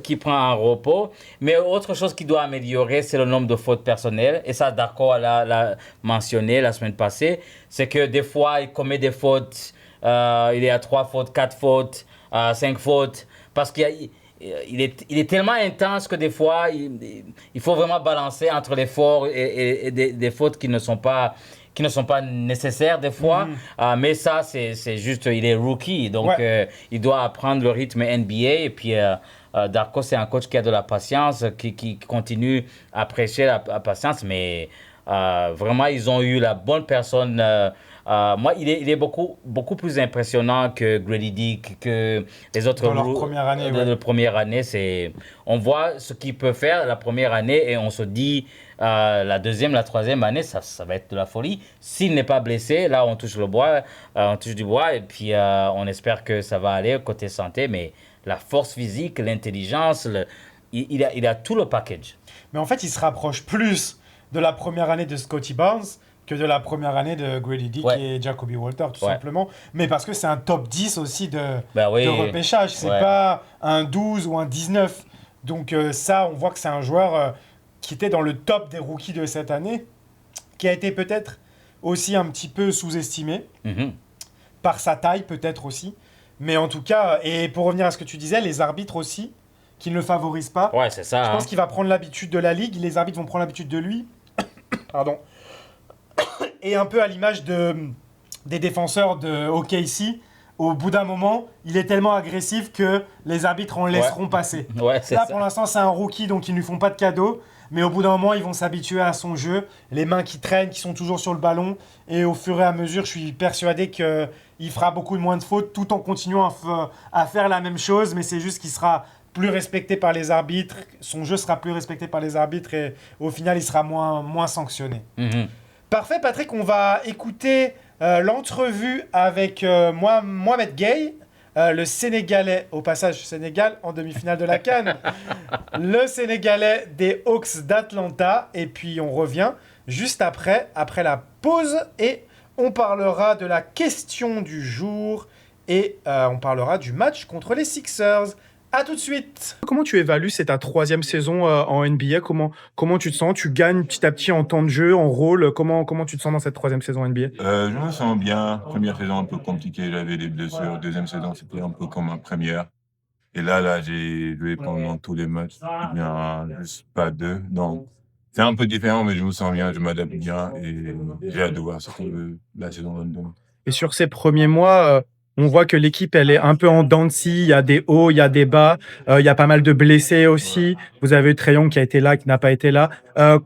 qu'il prend un repos. Mais autre chose qu'il doit améliorer, c'est le nombre de fautes personnelles. Et ça, Darko l'a mentionné la semaine passée. C'est que des fois, il commet des fautes. Il est à 3 fautes, 4 fautes, 5 fautes. Parce qu'il est tellement intense que des fois, il faut vraiment balancer entre l'effort et des fautes qui ne sont pas nécessaires des fois. Mais ça, c'est juste, il est rookie. Donc, il doit apprendre le rythme NBA. Et puis, Darko, c'est un coach qui a de la patience, qui continue à prêcher la patience. Mais vraiment, ils ont eu la bonne personne. Moi, il est beaucoup plus impressionnant que Grady Dick, que les autres. Dans leur première année. La première année, on voit ce qu'il peut faire la première année et on se dit la deuxième, la troisième année, ça va être de la folie. S'il n'est pas blessé, là, on touche du bois et puis on espère que ça va aller côté santé. Mais la force physique, l'intelligence, il a tout le package. Mais en fait, il se rapproche plus de la première année de Scottie Barnes que de la première année de Grady Dick et Jacoby Walter, tout simplement. Mais parce que c'est un top 10 aussi de repêchage. C'est pas un 12 ou un 19. Donc ça, on voit que c'est un joueur qui était dans le top des rookies de cette année, qui a été peut-être aussi un petit peu sous-estimé, par sa taille peut-être aussi. Mais en tout cas, et pour revenir à ce que tu disais, les arbitres aussi, qui ne le favorisent pas. Ouais, c'est ça. Je pense qu'il va prendre l'habitude de la ligue, les arbitres vont prendre l'habitude de lui. Pardon. Et un peu à l'image des défenseurs de OKC, au bout d'un moment, il est tellement agressif que les arbitres en laisseront passer. Ouais, c'est Là, ça. pour l'instant, c'est un rookie, donc ils ne lui font pas de cadeaux. Mais au bout d'un moment, ils vont s'habituer à son jeu. Les mains qui traînent, qui sont toujours sur le ballon. Et au fur et à mesure, je suis persuadé qu'il fera beaucoup moins de fautes tout en continuant à faire la même chose. Mais c'est juste qu'il sera plus respecté par les arbitres. Son jeu sera plus respecté par les arbitres. Et au final, il sera moins sanctionné. Parfait, Patrick. On va écouter l'entrevue avec Mohamed Gueye. Le Sénégalais, au passage Sénégal en demi-finale de la CAN, le Sénégalais des Hawks d'Atlanta, et puis on revient juste après la pause, et on parlera de la question du jour, et on parlera du match contre les Sixers. À tout de suite. Comment tu évalues, c'est ta 3e saison en NBA, comment tu te sens? Tu gagnes petit à petit en temps de jeu, en rôle, comment tu te sens dans cette 3e saison NBA? Je me sens bien. Première saison un peu compliquée, j'avais des blessures. Deuxième saison, c'était un peu comme ma première. Et là, j'ai joué pendant tous les matchs, bien juste pas 2. Donc, c'est un peu différent, mais je me sens bien, je m'adapte bien et j'ai hâte de voir ce que la saison va me donner. Et sur ces premiers mois, on voit que l'équipe, elle est un peu en dents de scie. Il y a des hauts, il y a des bas. Il y a pas mal de blessés aussi. Vous avez eu Trae Young qui a été là, qui n'a pas été là.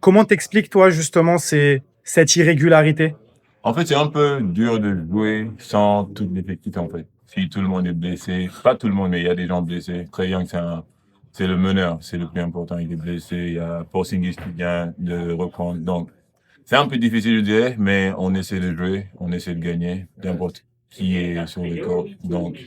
Comment t'expliques, toi, justement, cette irrégularité? En fait, c'est un peu dur de jouer sans tout l'effectif, en fait. Si tout le monde est blessé, pas tout le monde, mais il y a des gens blessés. Trae Young, c'est le meneur, c'est le plus important. Il est blessé. Il y a Porzingis qui vient de reprendre. Donc, c'est un peu difficile, je dirais, mais on essaie de jouer, on essaie de gagner, n'importe qui est sur le corps. Donc,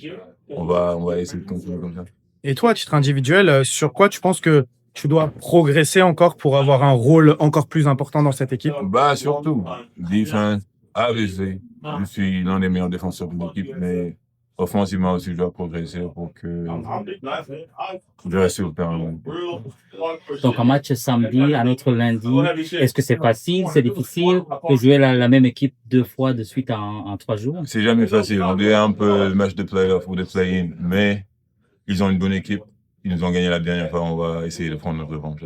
on va essayer de continuer comme ça. Et toi, à titre individuel, sur quoi tu penses que tu dois progresser encore pour avoir un rôle encore plus important dans cette équipe? Surtout, défense, AVC. Je suis l'un des meilleurs défenseurs de l'équipe, mais offensivement aussi, je dois progresser pour que je reste sur le terrain. Donc, un match samedi, un autre lundi, est-ce que c'est facile, c'est difficile de jouer la même équipe 2 fois de suite en 3 jours? C'est jamais facile. On dirait un peu le match de play-off ou de play-in, mais ils ont une bonne équipe. Ils nous ont gagné la dernière fois. On va essayer de prendre notre revanche.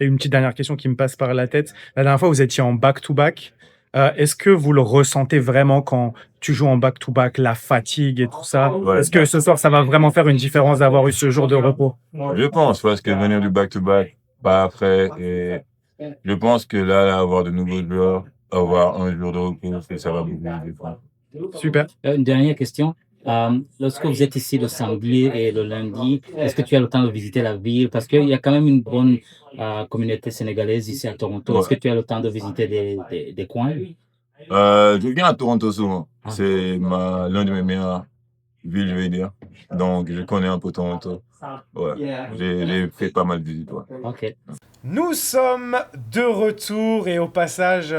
Et une petite dernière question qui me passe par la tête. La dernière fois, vous étiez en back-to-back. Est-ce que vous le ressentez vraiment quand tu joues en back-to-back, la fatigue et tout ça? Ouais. Est-ce que ce soir, ça va vraiment faire une différence d'avoir eu ce jour de repos? Je pense, parce que venir du back-to-back, pas après, et je pense que là, avoir de nouveaux joueurs, avoir un jour de repos, ça va beaucoup mieux. Super. Une dernière question. Lorsque vous êtes ici le samedi et le lundi, est-ce que tu as le temps de visiter la ville? Parce qu'il y a quand même une bonne communauté sénégalaise ici à Toronto. Est-ce que tu as le temps de visiter des coins? Je viens à Toronto souvent. C'est l'un de mes meilleures villes, je vais dire. Donc, je connais un peu Toronto. Ouais. J'ai fait pas mal de visites. Ouais. Ok. Nous sommes de retour, et au passage,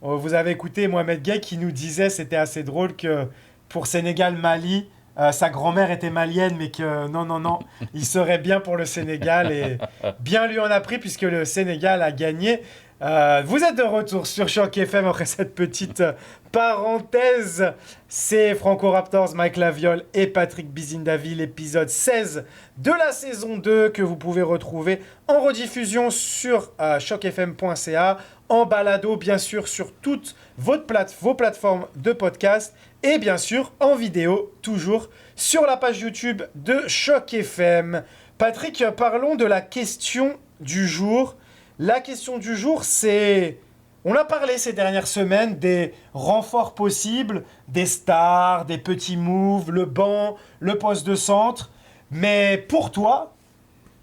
vous avez écouté Mohamed Gueye qui nous disait, c'était assez drôle, que pour Sénégal-Mali, sa grand-mère était malienne, mais que non, il serait bien pour le Sénégal, et bien lui en a pris puisque le Sénégal a gagné. Vous êtes de retour sur Choc FM après cette petite parenthèse. C'est Franco Raptors, Mike Laviole et Patrick Bizindavi, l'épisode 16 de la saison 2 que vous pouvez retrouver en rediffusion sur chocfm.ca, en balado bien sûr sur toutes vos plateformes de podcast, et bien sûr en vidéo toujours sur la page YouTube de Choc FM. Patrick, parlons de la question du jour. La question du jour, c'est... On a parlé ces dernières semaines des renforts possibles, des stars, des petits moves, le banc, le poste de centre. Mais pour toi,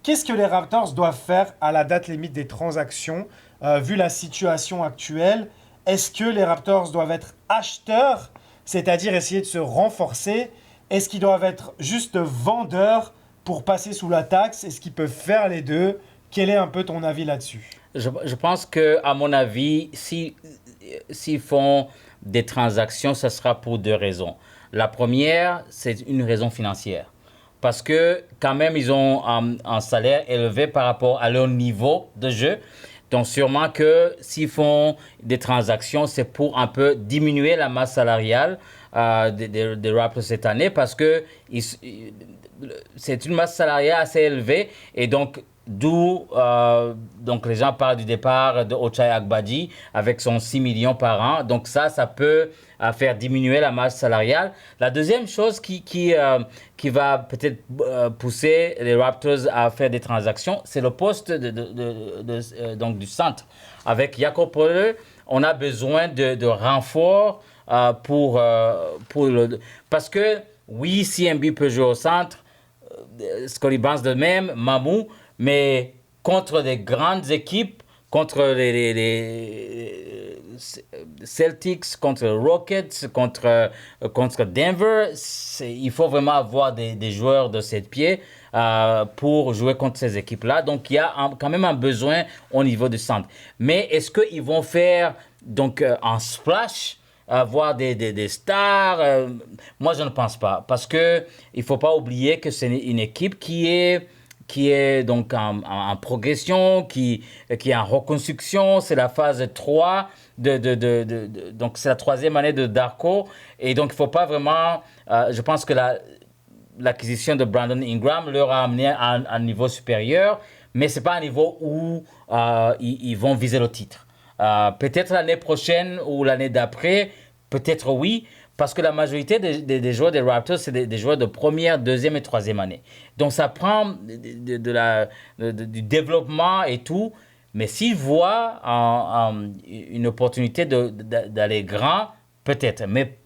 qu'est-ce que les Raptors doivent faire à la date limite des transactions, vu la situation actuelle? Est-ce que les Raptors doivent être acheteurs, c'est-à-dire essayer de se renforcer? Est-ce qu'ils doivent être juste vendeurs pour passer sous la taxe? Est-ce qu'ils peuvent faire les deux? Quel est un peu ton avis là-dessus? Je pense que, à mon avis, s'ils font des transactions, ce sera pour 2 raisons. La première, c'est une raison financière. parce que quand même, ils ont un salaire élevé par rapport à leur niveau de jeu. Donc, sûrement que s'ils font des transactions, c'est pour un peu diminuer la masse salariale des Raptors cette année parce que c'est une masse salariale assez élevée et donc d'où donc les gens parlent du départ de Ochai Agbaji avec son 6 millions par an. Donc ça peut faire diminuer la masse salariale. La deuxième chose qui va peut-être pousser les Raptors à faire des transactions, c'est le poste donc du centre. Avec Jakob Poeltl, on a besoin de renforts parce que oui, CMB peut jouer au centre, Scottie Barnes de même, Mamou, mais contre des grandes équipes, contre les Celtics, contre les Rockets, contre Denver, il faut vraiment avoir des joueurs de 7 pieds pour jouer contre ces équipes-là. Donc, il y a quand même un besoin au niveau du centre. Mais est-ce qu'ils vont faire donc, un splash avoir des stars, moi je ne pense pas parce que il faut pas oublier que c'est une équipe qui est donc en progression, qui est en reconstruction. C'est la phase 3 donc c'est la 3e année de Darko et donc il faut pas vraiment je pense que l'acquisition de Brandon Ingram leur a amené à un niveau supérieur, mais c'est pas un niveau où ils vont viser le titre. Peut-être l'année prochaine ou l'année d'après, peut-être oui, parce que la majorité des joueurs des Raptors, c'est des joueurs de première, deuxième et troisième année. Donc ça prend du développement et tout, mais s'ils voient une opportunité d'aller grand, peut-être, mais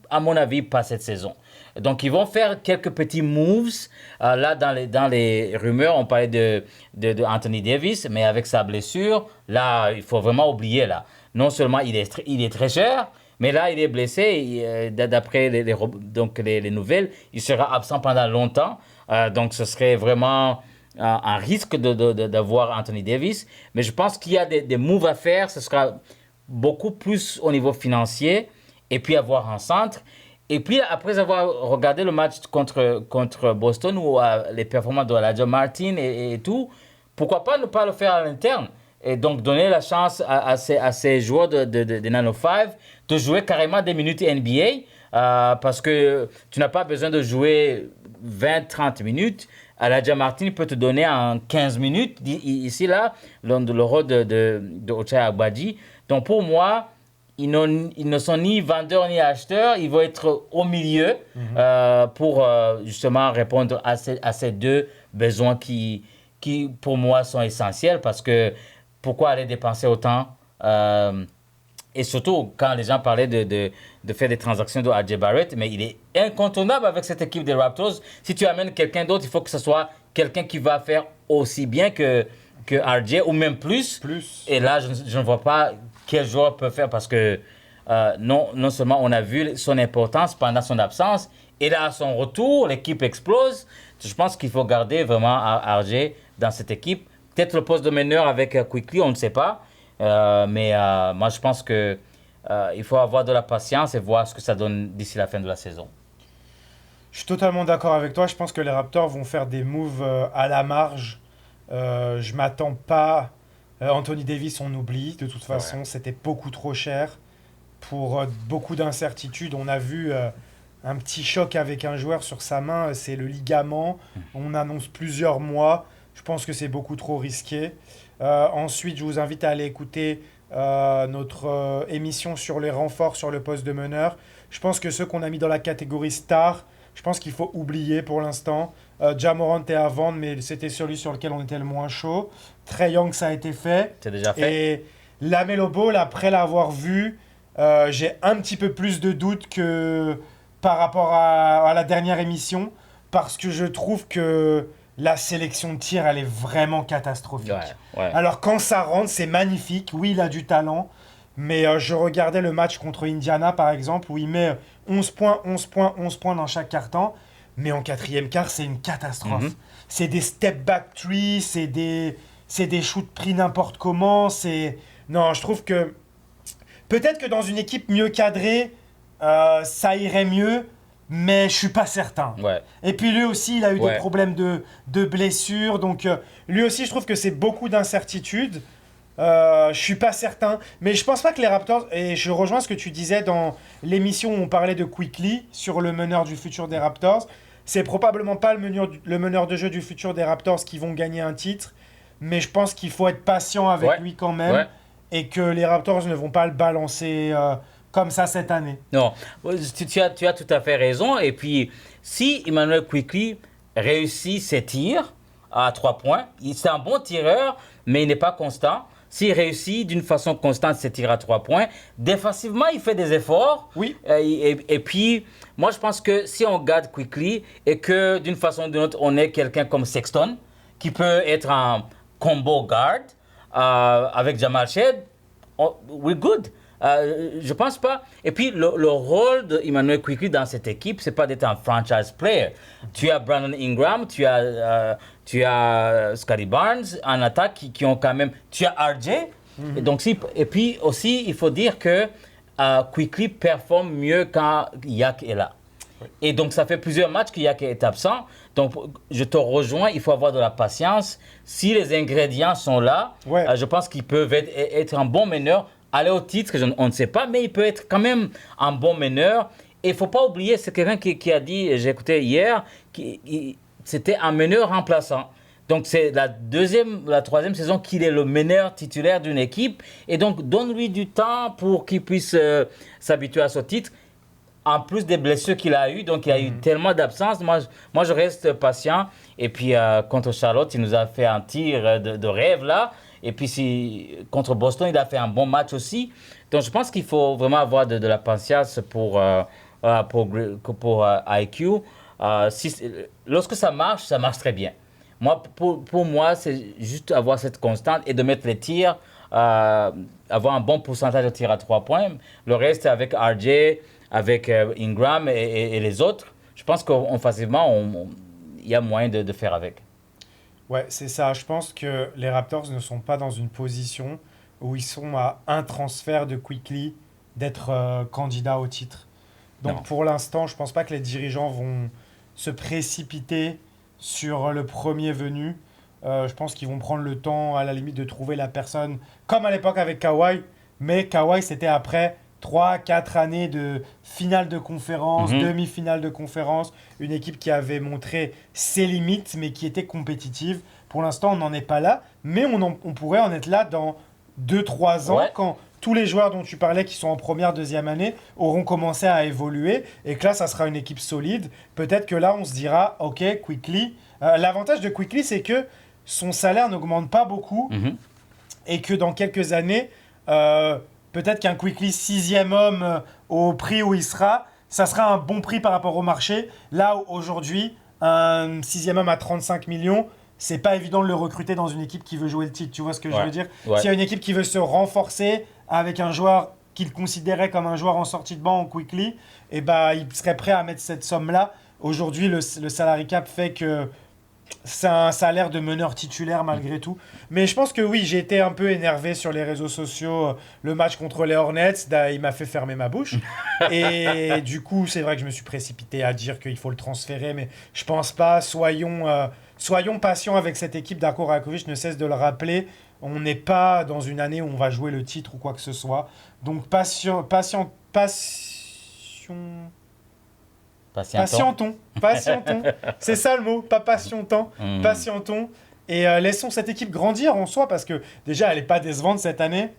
à mon avis, pas cette saison. Donc, ils vont faire quelques petits moves. Là, dans les rumeurs, on parlait de Anthony Davis, mais avec sa blessure, là, il faut vraiment oublier. Là. Non seulement il est très cher, mais là, il est blessé. Et, d'après les nouvelles, il sera absent pendant longtemps. Donc, ce serait vraiment un risque d'avoir Anthony Davis. Mais je pense qu'il y a des moves à faire. Ce sera beaucoup plus au niveau financier. Et puis, avoir un centre. Et puis, après avoir regardé le match contre Boston ou les performances de Elijah Martin et tout, pourquoi pas ne pas le faire à l'interne? Et donc, donner la chance à ces joueurs de Nano 5 de jouer carrément des minutes NBA parce que tu n'as pas besoin de jouer 20-30 minutes. Elijah Martin peut te donner en 15 minutes, ici, là, le rôle de Ochai Agbaji. Donc, pour moi, ils ne sont ni vendeurs ni acheteurs, ils vont être au milieu pour justement répondre à ces deux besoins qui, pour moi, sont essentiels parce que pourquoi aller dépenser autant et surtout, quand les gens parlaient de faire des transactions de RJ Barrett, mais il est incontournable avec cette équipe des Raptors. Si tu amènes quelqu'un d'autre, il faut que ce soit quelqu'un qui va faire aussi bien que RJ ou même plus. Et là, je ne vois pas quel joueur peut faire parce que non seulement on a vu son importance pendant son absence, et là, à son retour, l'équipe explose. Je pense qu'il faut garder vraiment RJ dans cette équipe. Peut-être le poste de meneur avec Quickley, on ne sait pas. Mais moi, je pense qu'il faut avoir de la patience et voir ce que ça donne d'ici la fin de la saison. Je suis totalement d'accord avec toi. Je pense que les Raptors vont faire des moves à la marge. Je m'attends pas. Anthony Davis, on oublie. De toute façon, c'était beaucoup trop cher pour beaucoup d'incertitudes. On a vu un petit choc avec un joueur sur sa main. C'est le ligament. On annonce plusieurs mois. Je pense que c'est beaucoup trop risqué. Ensuite, je vous invite à aller écouter notre émission sur les renforts sur le poste de meneur. Je pense que ceux qu'on a mis dans la catégorie star, je pense qu'il faut oublier pour l'instant. Ja Morant est à vendre, mais c'était celui sur lequel on était le moins chaud. Trae Young, ça a été fait. C'est déjà fait. Et LaMelo Ball, après l'avoir vu, j'ai un petit peu plus de doutes que par rapport à la dernière émission, parce que je trouve que la sélection de tir, elle est vraiment catastrophique. Ouais. Alors, quand ça rentre, c'est magnifique. Oui, il a du talent. Mais je regardais le match contre Indiana, par exemple, où il met 11 points dans chaque quart-temps. Mais en quatrième quart, c'est une catastrophe. C'est des step-back threes, c'est des shoots pris n'importe comment. Non, je trouve que peut-être que dans une équipe mieux cadrée, ça irait mieux. mais je suis pas certain. Ouais. Et puis lui aussi, il a eu Ouais. des problèmes de blessures, donc lui aussi, je trouve que c'est beaucoup d'incertitudes. Je suis pas certain, mais je pense pas que les Raptors, et je rejoins ce que tu disais dans l'émission où on parlait de Quickly sur le meneur du futur des Raptors. C'est probablement pas le meneur de jeu du futur des Raptors qui vont gagner un titre, mais je pense qu'il faut être patient avec Ouais. lui quand même, Ouais. et que les Raptors ne vont pas le balancer comme ça cette année. Non, tu as tout à fait raison. Et puis, si Emmanuel Quickly réussit ses tirs à 3 points, c'est un bon tireur, mais il n'est pas constant. S'il réussit d'une façon constante ses tirs à 3 points, défensivement, il fait des efforts. Oui. Et puis, moi, je pense que si on garde Quickly et que d'une façon ou d'une autre, on ait quelqu'un comme Sexton, qui peut être un combo guard avec Jamal Shead, we're good. Je pense pas. Et puis, le rôle d'Emmanuel Quickly dans cette équipe, c'est pas d'être un franchise player. Tu as Brandon Ingram, tu as Scottie Barnes en attaque qui ont quand même. Tu as RJ. Et, donc, et puis aussi, il faut dire que Quickly performe mieux quand Yak est là. Et donc, ça fait plusieurs matchs que Yak est absent. Donc, je te rejoins, il faut avoir de la patience. Si les ingrédients sont là, Ouais. je pense qu'ils peuvent être un bon meneur. Aller au titre, on ne sait pas, mais il peut être quand même un bon meneur. Et il ne faut pas oublier, c'est quelqu'un qui a dit, j'ai écouté hier, c'était un meneur remplaçant. Donc c'est la troisième saison qu'il est le meneur titulaire d'une équipe. Et donc donne-lui du temps pour qu'il puisse s'habituer à ce titre. En plus des blessures qu'il a eues, donc il y a eu tellement d'absences. Moi, je reste patient. Et puis contre Charlotte, il nous a fait un tir de rêve là. Et puis contre Boston, il a fait un bon match aussi. Donc je pense qu'il faut vraiment avoir de la patience pour IQ. Lorsque ça marche très bien. Moi, pour moi, c'est juste avoir cette constante et de mettre les tirs, avoir un bon pourcentage de tirs à 3 points. Le reste avec RJ, avec Ingram et les autres, je pense qu'offensivement, il y a moyen de faire avec. Ouais, c'est ça. Je pense que les Raptors ne sont pas dans une position où ils sont à un transfert de Quickly d'être candidat au titre. Donc Non. pour l'instant, je pense pas que les dirigeants vont se précipiter sur le premier venu. Je pense qu'ils vont prendre le temps, à la limite, de trouver la personne, comme à l'époque avec Kawhi. Mais Kawhi, c'était après 3-4 années de finale de conférence, demi-finale de conférence, une équipe qui avait montré ses limites, mais qui était compétitive. Pour l'instant, on n'en est pas là, mais on pourrait en être là dans 2-3 ans, Ouais. quand tous les joueurs dont tu parlais, qui sont en première, deuxième année, auront commencé à évoluer, et que là, ça sera une équipe solide. Peut-être que là, on se dira, OK, Quickly. L'avantage de Quickly, c'est que son salaire n'augmente pas beaucoup, et que dans quelques années, peut-être qu'un Quickly 6e homme au prix où il sera, ça sera un bon prix par rapport au marché. Là où aujourd'hui, un 6e homme à 35 millions, c'est pas évident de le recruter dans une équipe qui veut jouer le titre. Tu vois ce que je veux dire? Ouais. S'il y a une équipe qui veut se renforcer avec un joueur qu'il considérait comme un joueur en sortie de banc en Quickly, eh ben, il serait prêt à mettre cette somme-là. Aujourd'hui, le salary cap fait que c'est un salaire de meneur titulaire malgré tout. Mais je pense que oui, j'ai été un peu énervé sur les réseaux sociaux. Le match contre les Hornets, il m'a fait fermer ma bouche. Et du coup, c'est vrai que je me suis précipité à dire qu'il faut le transférer. Mais je pense pas. Soyons patients avec cette équipe. Darko Rakovic ne cesse de le rappeler. On n'est pas dans une année où on va jouer le titre ou quoi que ce soit. Donc patientons. C'est ça le mot, pas patientons. Patientons. Et laissons cette équipe grandir en soi, parce que déjà, elle n'est pas décevante cette année.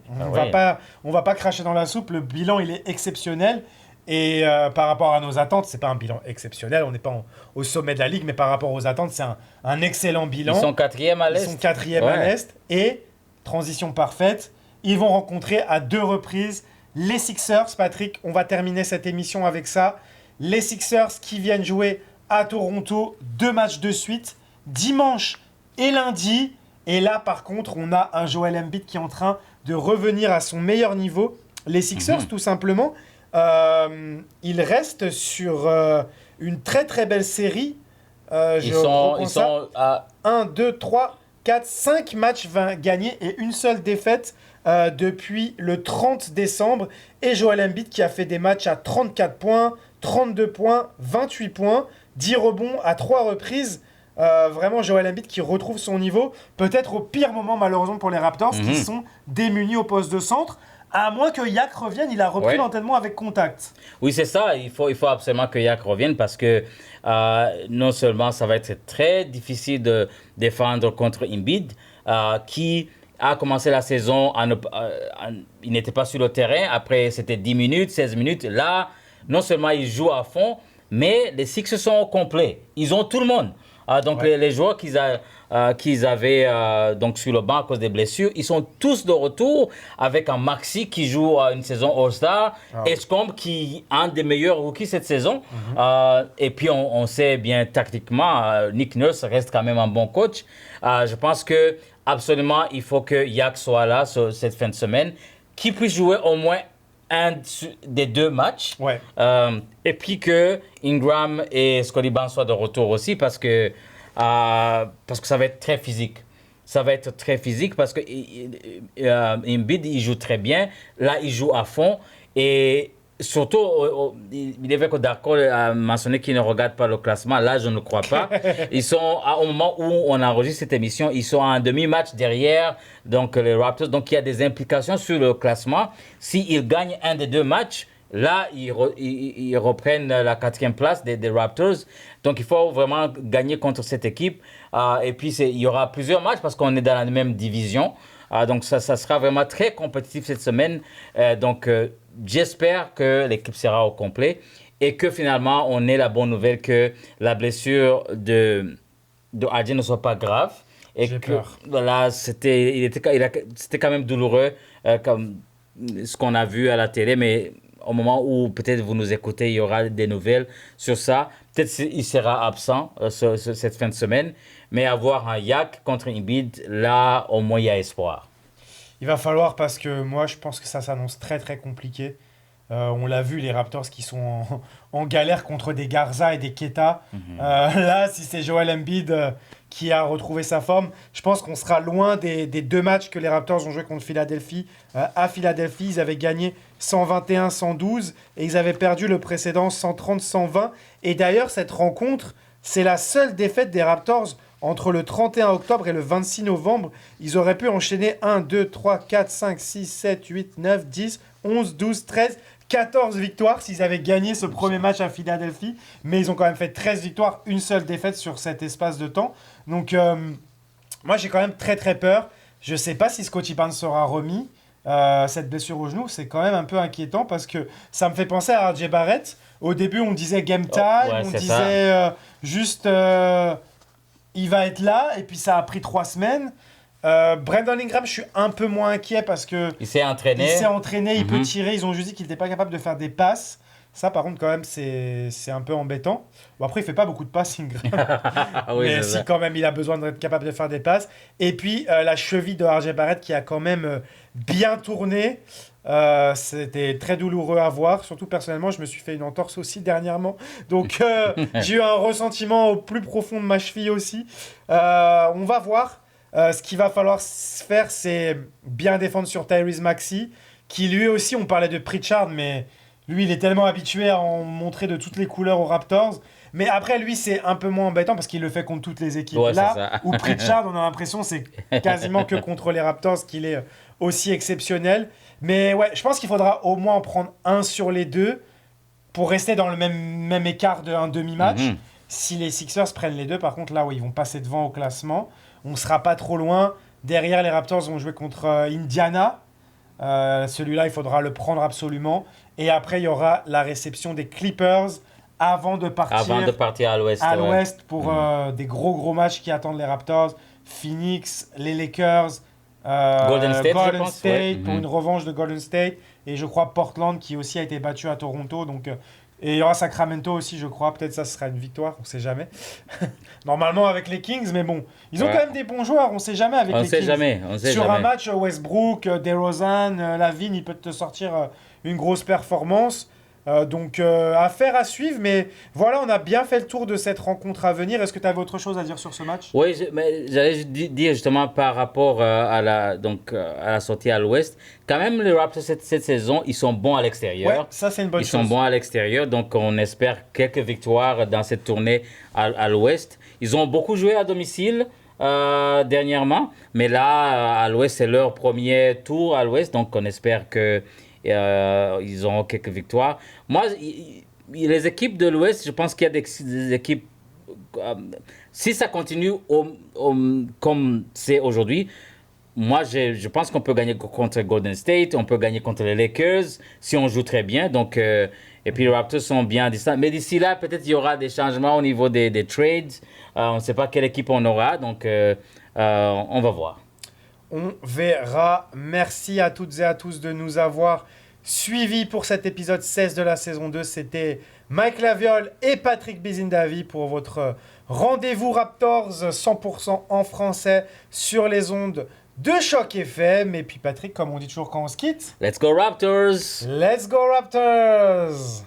On va pas cracher dans la soupe. Le bilan, il est exceptionnel. Et par rapport à nos attentes, c'est pas un bilan exceptionnel. On n'est pas au sommet de la Ligue, mais par rapport aux attentes, c'est un excellent bilan. Ils sont 4e à l'Est. Ils sont 4e à l'Est. Et, transition parfaite, ils vont rencontrer à 2 reprises les Sixers. Patrick, on va terminer cette émission avec ça. Les Sixers qui viennent jouer à Toronto 2 matchs de suite, dimanche et lundi. Et là, par contre, on a un Joel Embiid qui est en train de revenir à son meilleur niveau. Les Sixers, tout simplement, ils restent sur une très très belle série. Ils sont à 1, 2, 3, 4, 5 matchs gagnés et une seule défaite depuis le 30 décembre. Et Joel Embiid qui a fait des matchs à 34 points, 32 points, 28 points, 10 rebonds à 3 reprises. Vraiment Joel Embiid qui retrouve son niveau, peut-être au pire moment malheureusement pour les Raptors qui sont démunis au poste de centre, à moins que Yak revienne, il a repris l'entraînement avec contact. Oui, c'est ça, il faut absolument que Yak revienne parce que non seulement ça va être très difficile de défendre contre Embiid, qui a commencé la saison, il n'était pas sur le terrain, après c'était 10 minutes, 16 minutes, là non seulement il joue à fond, mais les Sixers sont au complet, ils ont tout le monde. Donc les joueurs qu'ils avaient donc sur le banc à cause des blessures, ils sont tous de retour avec un Maxi qui joue une saison All-Star, Escombe qui est un des meilleurs rookies cette saison. Et puis on sait bien tactiquement, Nick Nurse reste quand même un bon coach. Je pense que absolument il faut que Yak soit là cette fin de semaine, qu'il puisse jouer au moins un des 2 matchs. Et puis que Ingram et Scottie Barnes soient de retour aussi parce que ça va être très physique. Ça va être très physique parce que Embiid, il joue très bien. Là, il joue à fond. Et surtout, il est vrai que Darko a mentionné qu'il ne regarde pas le classement. Là, je ne crois pas. Ils sont, au moment où on enregistre cette émission, ils sont à un demi-match derrière donc, les Raptors. Donc, il y a des implications sur le classement. S'ils gagnent un des 2 matchs, là, ils reprennent la 4e place des Raptors. Donc, il faut vraiment gagner contre cette équipe. Et puis, il y aura plusieurs matchs parce qu'on est dans la même division. Donc, ça sera vraiment très compétitif cette semaine. Donc, j'espère que l'équipe sera au complet et que finalement, on ait la bonne nouvelle que la blessure de RJ ne soit pas grave. Et J'ai que peur. voilà, c'était quand même douloureux comme ce qu'on a vu à la télé, mais au moment où peut-être vous nous écoutez, il y aura des nouvelles sur ça. Peut-être qu'il sera absent cette fin de semaine, mais avoir un Yak contre Embiid, là, au moins, il y a espoir. Il va falloir parce que moi je pense que ça s'annonce très très compliqué. On l'a vu, les Raptors qui sont en galère contre des Garza et des Keta. Là, si c'est Joel Embiid qui a retrouvé sa forme, je pense qu'on sera loin des 2 matchs que les Raptors ont joué contre Philadelphie. À Philadelphie, ils avaient gagné 121-112 et ils avaient perdu le précédent 130-120. Et d'ailleurs, cette rencontre, c'est la seule défaite des Raptors entre le 31 octobre et le 26 novembre. Ils auraient pu enchaîner 1, 2, 3, 4, 5, 6, 7, 8, 9, 10, 11, 12, 13, 14 victoires s'ils avaient gagné ce premier match à Philadelphie. Mais ils ont quand même fait 13 victoires, une seule défaite sur cet espace de temps. Donc, moi, j'ai quand même très très peur. Je ne sais pas si Scottie Barnes sera remis. Cette blessure au genou, c'est quand même un peu inquiétant parce que ça me fait penser à RJ Barrett. Au début, on disait game time, on disait juste il va être là, et puis ça a pris 3 semaines. Brandon Ingram, je suis un peu moins inquiet parce que il s'est entraîné, il peut tirer. Ils ont juste dit qu'il n'était pas capable de faire des passes. Ça, par contre, quand même, c'est un peu embêtant. Bon, après, il fait pas beaucoup de passes, Ingram. Mais si, quand même, il a besoin d'être capable de faire des passes. Et puis, la cheville de RJ Barrett qui a quand même bien tourné. C'était très douloureux à voir. Surtout, personnellement, je me suis fait une entorse aussi dernièrement. Donc, j'ai eu un ressentiment au plus profond de ma cheville aussi. On va voir. Ce qu'il va falloir faire, c'est bien défendre sur Tyrese Maxey, qui lui aussi, on parlait de Pritchard, mais lui, il est tellement habitué à en montrer de toutes les couleurs aux Raptors. Mais après, lui, c'est un peu moins embêtant parce qu'il le fait contre toutes les équipes. Ouais, là où Pritchard, on a l'impression, c'est quasiment que contre les Raptors qu'il est aussi exceptionnel. Mais ouais, je pense qu'il faudra au moins en prendre un sur les 2 pour rester dans le même écart d'un demi-match. Si les Sixers prennent les 2, par contre, là où ils vont passer devant au classement, on ne sera pas trop loin. Derrière, les Raptors vont jouer contre Indiana. Celui-là, il faudra le prendre absolument. Et après, il y aura la réception des Clippers avant de partir à l'ouest. Pour des gros matchs qui attendent les Raptors. Phoenix, les Lakers, Golden State pour une revanche de Golden State. Et je crois Portland qui aussi a été battu à Toronto. Donc, et il y aura Sacramento aussi, je crois. Peut-être ça sera une victoire, on ne sait jamais. Normalement avec les Kings, mais bon. Ils ont quand même des bons joueurs, on ne sait jamais avec les Kings. On sait Sur jamais. un match, Westbrook, DeRozan, Lavine, il peut te sortir une grosse performance. Donc, affaire à suivre. Mais voilà, on a bien fait le tour de cette rencontre à venir. Est-ce que tu avais autre chose à dire sur ce match? Oui, mais j'allais dire justement par rapport à la sortie à l'Ouest. Quand même, les Raptors cette saison, ils sont bons à Ouais, l'extérieur. ça, c'est une bonne Ils chose. sont bons à l'extérieur, donc on espère quelques victoires dans cette tournée à l'Ouest. Ils ont beaucoup joué à domicile dernièrement, mais là, à l'Ouest, c'est leur premier tour à l'Ouest, donc on espère que ils auront quelques victoires. Moi, les équipes de l'Ouest, je pense qu'il y a des équipes. euh, Si ça continue comme c'est aujourd'hui, moi, je pense qu'on peut gagner contre Golden State, on peut gagner contre les Lakers si on joue très bien. Donc, et puis les Raptors sont bien distants. Mais d'ici là, peut-être il y aura des changements au niveau des trades. On ne sait pas quelle équipe on aura, donc on va voir. On verra. Merci à toutes et à tous de nous avoir suivis pour cet épisode 16 de la saison 2. C'était Mike Laviole et Patrick Bizindavi pour votre rendez-vous Raptors 100% en français sur les ondes de Choc FM. Et puis Patrick, comme on dit toujours quand on se quitte, Let's go Raptors! let's go Raptors!